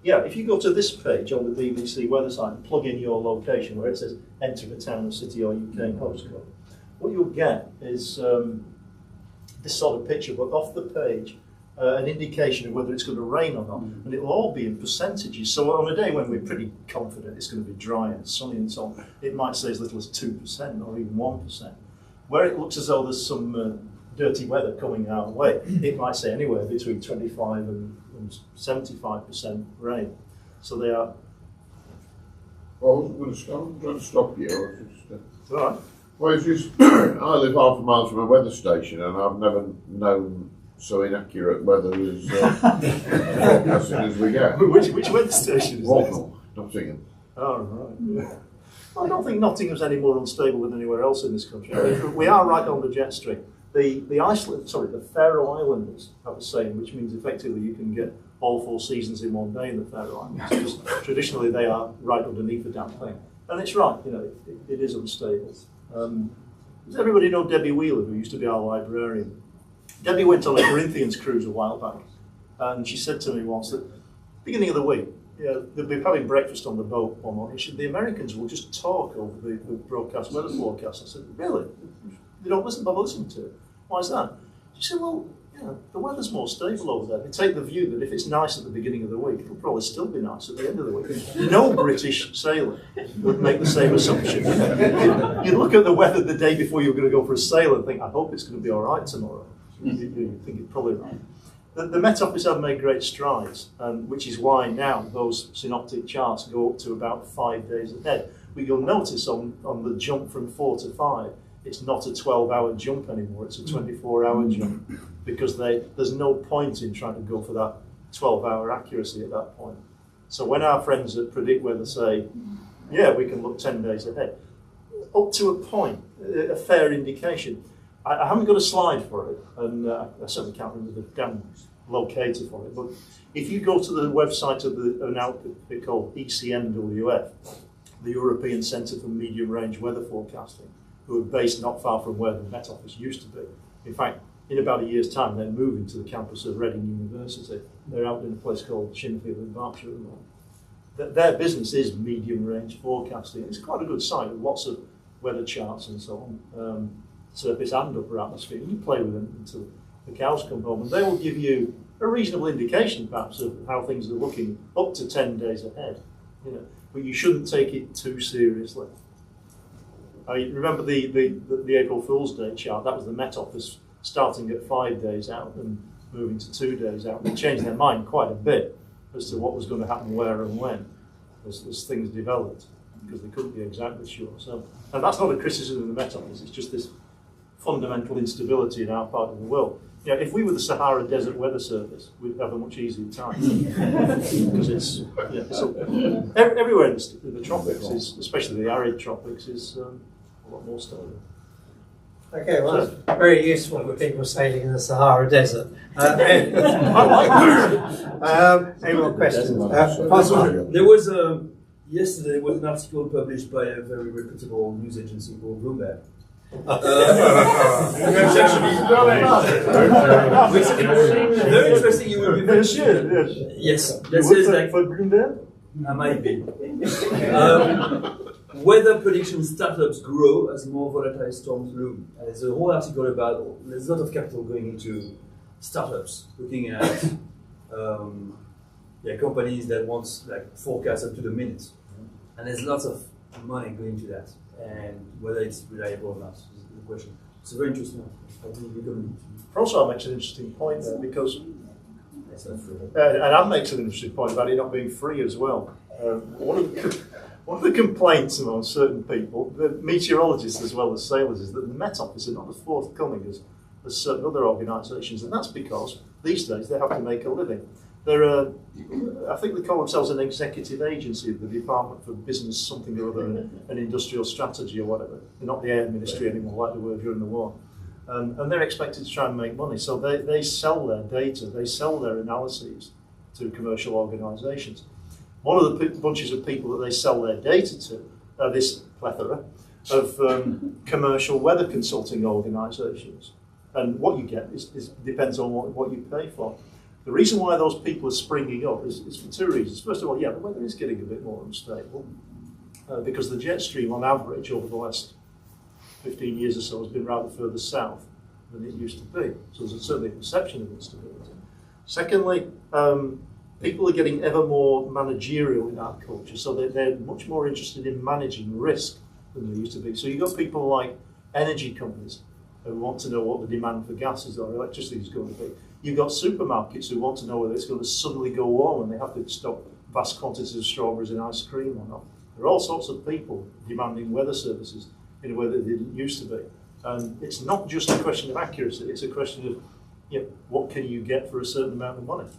Yeah, if you go to this page on the BBC weather site and plug in your location where it says enter the town, city or UK postcode, what you'll get is this sort of picture, but off the page, an indication of whether it's going to rain or not, and it'll all be in percentages. So on a day when we're pretty confident it's going to be dry and sunny and so on, it might say as little as 2% or even 1%. Where it looks as though there's some dirty weather coming our way, it might say anywhere between 25 and 75% rain. So they are. Well, I wasn't going to stop. I'm trying to stop you. I was just, All right. well, it's just, I live half a mile from a weather station, and I've never known so inaccurate weather as forecasting as we get. Which weather station is this? Awful. Nottingham. Oh, right. Yeah. I don't think Nottingham's any more unstable than anywhere else in this country. I mean, we are right on the jet stream. The Faroe Islanders have a saying, which means effectively you can get all 4 seasons in one day in the Faroe Islands. Because traditionally they are right underneath the damn thing, and it's right. You know, it is unstable. Does everybody know Debbie Wheeler, who used to be our librarian? Debbie went on a Corinthians cruise a while back, and she said to me once that beginning of the week, they'll be having breakfast on the boat one morning. She said, the Americans will just talk over the broadcast weather forecast. I said, really? They don't bother listening to it? Why is that? She said, well, the weather's more stable over there. They take the view that if it's nice at the beginning of the week, it'll probably still be nice at the end of the week. No British sailor would make the same assumption. You look at the weather the day before you're going to go for a sail and think, I hope it's going to be all right tomorrow. You think it's probably right. The Met Office have made great strides, which is why now those synoptic charts go up to about 5 days ahead. But you'll notice on the jump from 4 to 5, it's not a 12-hour jump anymore, it's a 24-hour jump, because there's no point in trying to go for that 12-hour accuracy at that point. So when our friends at Predict Weather say, yeah, we can look 10 days ahead, up to a point, a fair indication. I haven't got a slide for it, and I certainly can't remember the damn locator for it, but if you go to the website of an outfit called ECMWF, the European Centre for Medium Range Weather Forecasting, who are based not far from where the Met Office used to be. In fact, in about a year's time, they're moving to the campus of Reading University. They're out in a place called Shinfield in Berkshire at the moment. Their business is medium-range forecasting. It's quite a good site with lots of weather charts and so on, surface and upper atmosphere. You play with them until the cows come home, and they will give you a reasonable indication, perhaps, of how things are looking up to 10 days ahead. You know, but you shouldn't take it too seriously. I remember the April Fool's Day chart. That was the Met Office starting at 5 days out and moving to 2 days out. They changed their mind quite a bit as to what was going to happen where and when as things developed, because they couldn't be exactly sure. So, and that's not a criticism of the Met Office, it's just this fundamental instability in our part of the world. You know, if we were the Sahara Desert Weather Service, we'd have a much easier time. Because it's everywhere in the tropics, especially the arid tropics, is a lot more stable. Okay, well, that's very useful for people sailing in the Sahara Desert. I like that. Any more questions? There was yesterday there was an article published by a very reputable news agency called Bloomberg. Very interesting. You will be very sure. Yes, that says like for Bloomberg? I might be. Weather prediction startups grow as more volatile storms loom. There's a whole article about there's a lot of capital going into startups, looking at companies that want like forecasts up to the minute, and there's lots of money going to that. And whether it's reliable or not is the question. It's a very interesting article. Prosser makes an interesting point there, because and Anne makes an interesting point about it not being free as well. One of the complaints among certain people, the meteorologists as well as sailors, is that the Met Office are not as forthcoming as certain other organisations, and that's because these days they have to make a living. They're, I think they call themselves an executive agency of the Department for Business something or other, an industrial strategy or whatever. They're not the Air Ministry anymore like they were during the war. And they're expected to try and make money. So they sell their data, they sell their analyses to commercial organisations. One of the bunches of people that they sell their data to are this plethora of commercial weather consulting organisations. And what you get depends on what you pay for. The reason why those people are springing up is for two reasons. First of all, the weather is getting a bit more unstable because the jet stream on average over the last 15 years or so has been rather further south than it used to be. So there's certainly a perception of instability. Secondly, people are getting ever more managerial in our culture, so they're much more interested in managing risk than they used to be. So you've got people like energy companies who want to know what the demand for gases or electricity is going to be. You've got supermarkets who want to know whether it's going to suddenly go warm and they have to stock vast quantities of strawberries and ice cream or not. There are all sorts of people demanding weather services in a way that they didn't used to be. And it's not just a question of accuracy, it's a question of what can you get for a certain amount of money.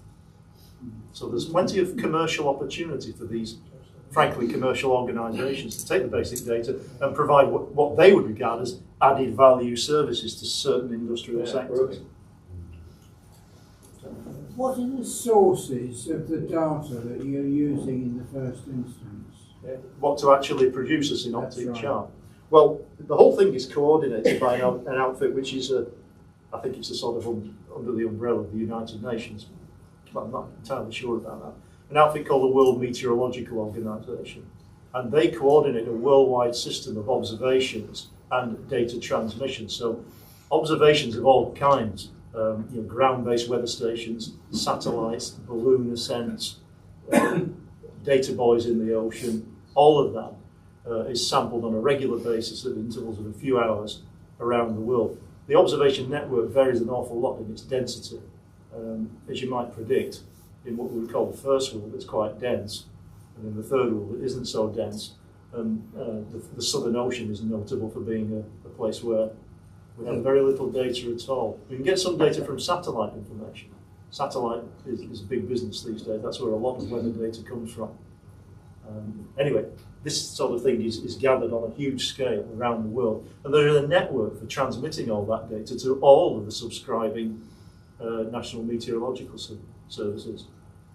So there's plenty of commercial opportunity for these, frankly, commercial organisations to take the basic data and provide what they would regard as added value services to certain industrial sectors. What are the sources of the data that you're using in the first instance? What to actually produce a synoptic chart? Well, the whole thing is coordinated by an outfit which is I think it's a sort of under the umbrella of the United Nations. But I'm not entirely sure about that. An outfit called the World Meteorological Organization. And they coordinate a worldwide system of observations and data transmission. So observations of all kinds, ground-based weather stations, satellites, balloon ascents, data buoys in the ocean, all of that is sampled on a regular basis at intervals of a few hours around the world. The observation network varies an awful lot in its density. As you might predict, in what we would call the first world, it's quite dense, and in the third world, it isn't so dense. And the Southern Ocean is notable for being a place where we have very little data at all. We can get some data from satellite information. Satellite is big business these days. That's where a lot of weather data comes from. Anyway, this sort of thing is gathered on a huge scale around the world, and there is a network for transmitting all that data to all of the subscribing National Meteorological Services.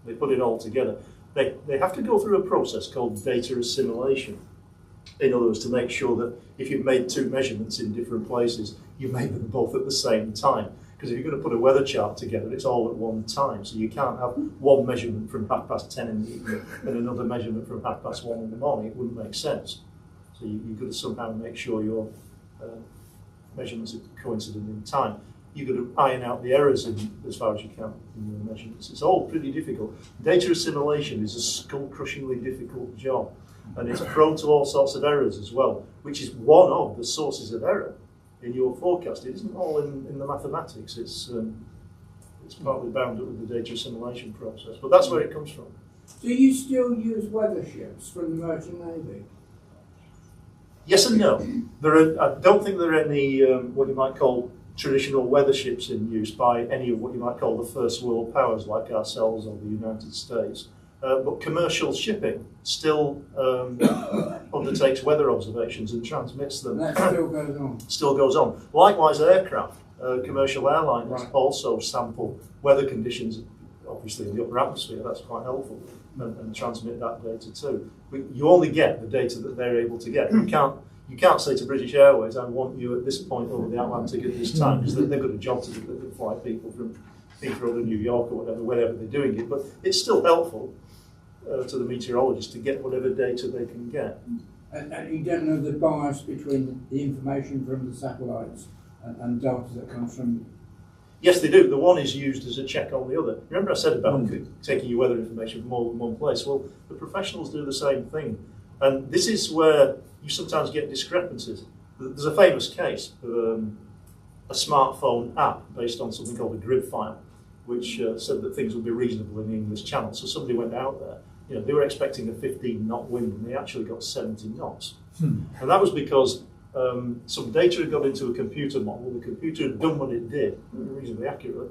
They put it all together. They have to go through a process called data assimilation. In other words, to make sure that if you've made two measurements in different places, you made them both at the same time. Because if you're going to put a weather chart together, it's all at one time. So you can't have one measurement from 10:30 in the evening and another measurement from 1:30 in the morning. It wouldn't make sense. So you've got to somehow make sure your measurements are coincident in time. You've got to iron out the errors as far as you can in your measurements. It's all pretty difficult. Data assimilation is a skull-crushingly difficult job, and it's prone to all sorts of errors as well, which is one of the sources of error in your forecast. It isn't all in the mathematics. It's partly bound up with the data assimilation process, but that's where it comes from. Do you still use weather ships from the Merchant Navy? Yes and no. I don't think there are any what you might call traditional weather ships in use by any of what you might call the first world powers like ourselves or the United States. But commercial shipping still undertakes weather observations and transmits them. That still goes on. Still goes on. Likewise, aircraft, commercial airliners also sample weather conditions, obviously in the upper atmosphere. That's quite helpful, and transmit that data too. But you only get the data that they're able to get. You can't say to British Airways, I want you at this point over the Atlantic at this time, because they've got a job to do. They can fly people from Heathrow to New York or wherever they're doing it. But it's still helpful to the meteorologists to get whatever data they can get. And you don't know the bias between the information from the satellites and data that comes from... Yes, they do. The one is used as a check on the other. Remember I said about taking your weather information from more than one place? Well, the professionals do the same thing. And this is where you sometimes get discrepancies. There's a famous case of a smartphone app based on something called a grid file, which said that things would be reasonable in the English Channel. So somebody went out there, they were expecting a 15-knot wind, and they actually got 70 knots. And that was because some data had got into a computer model. The computer had done what it did, reasonably accurately,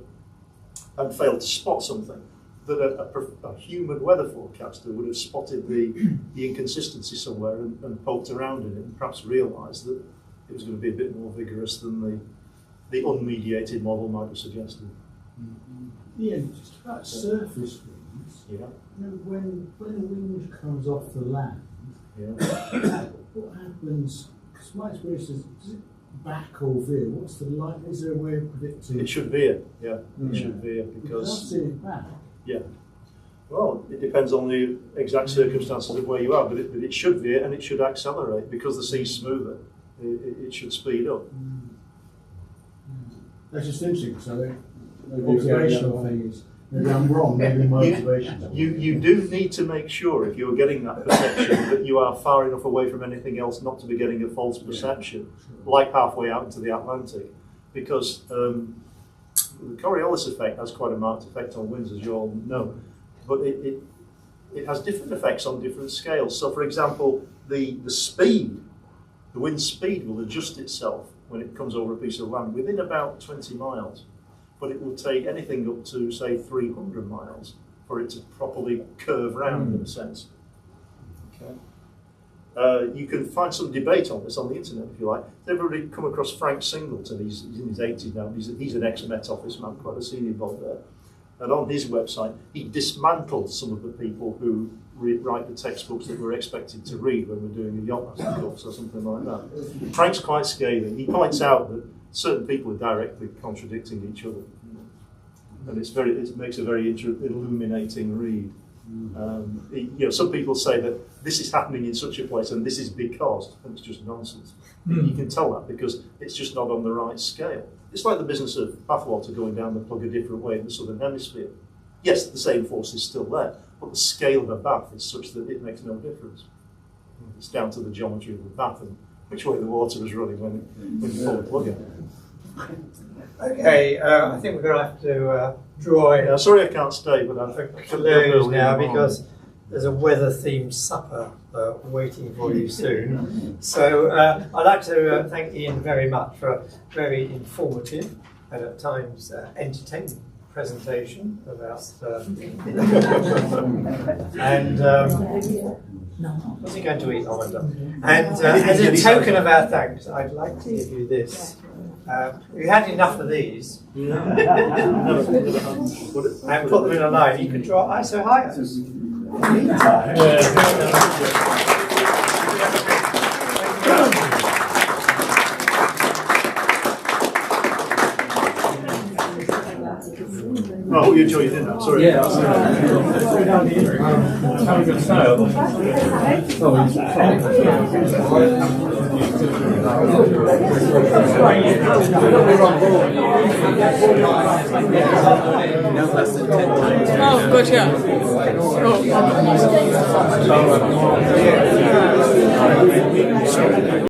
and failed to spot something that a human weather forecaster would have spotted the inconsistency somewhere and poked around in it and perhaps realised that it was going to be a bit more vigorous than the unmediated model might have suggested. Yeah, just about surface winds. Yeah. When a wind comes off the land, what happens? Because my experience is it back or veer? What's the line? Is there a way of predicting? It should veer, It should veer because... I've seen it back. Yeah. Well, it depends on the exact circumstances of where you are, but it should veer and it should accelerate because the sea's smoother. It should speed up. That's just interesting. So the observational thing is, maybe I'm wrong, maybe my observation. You do need to make sure, if you're getting that perception, that you are far enough away from anything else not to be getting a false perception, like halfway out into the Atlantic, because the Coriolis effect has quite a marked effect on winds, as you all know, but it has different effects on different scales. So, for example, the wind speed will adjust itself when it comes over a piece of land within about 20 miles, but it will take anything up to, say, 300 miles for it to properly curve round in a sense. Okay. You can find some debate on this on the internet if you like. Has everybody come across Frank Singleton? He's in his 80s now. He's an ex-Met Office man, quite a senior bod there. And on his website, he dismantled some of the people who write the textbooks that we're expected to read when we're doing a yachtmaster course or something like that. Frank's quite scathing. He points out that certain people are directly contradicting each other, and it makes a very illuminating read. Some people say that this is happening in such a place and this is because, and it's just nonsense. You can tell that because it's just not on the right scale. It's like the business of bathwater going down the plug a different way in the southern hemisphere. Yes, the same force is still there, but the scale of a bath is such that it makes no difference. It's down to the geometry of the bath and which way the water is running when you pull the plug in. Okay, I think we're going to have to draw in. Sorry I can't stay, but I'm close now because there's a weather-themed supper waiting for you soon. So I'd like to thank Ian very much for a very informative and at times entertaining presentation about and what's he going to eat, I wonder? And as a token of our thanks, I'd like to give you this. We had enough of these. And put them in a line. You can draw ISO hires. Oh, you enjoy your dinner. Sorry. Yeah. Have a good sail. Oh, good, yeah. Oh.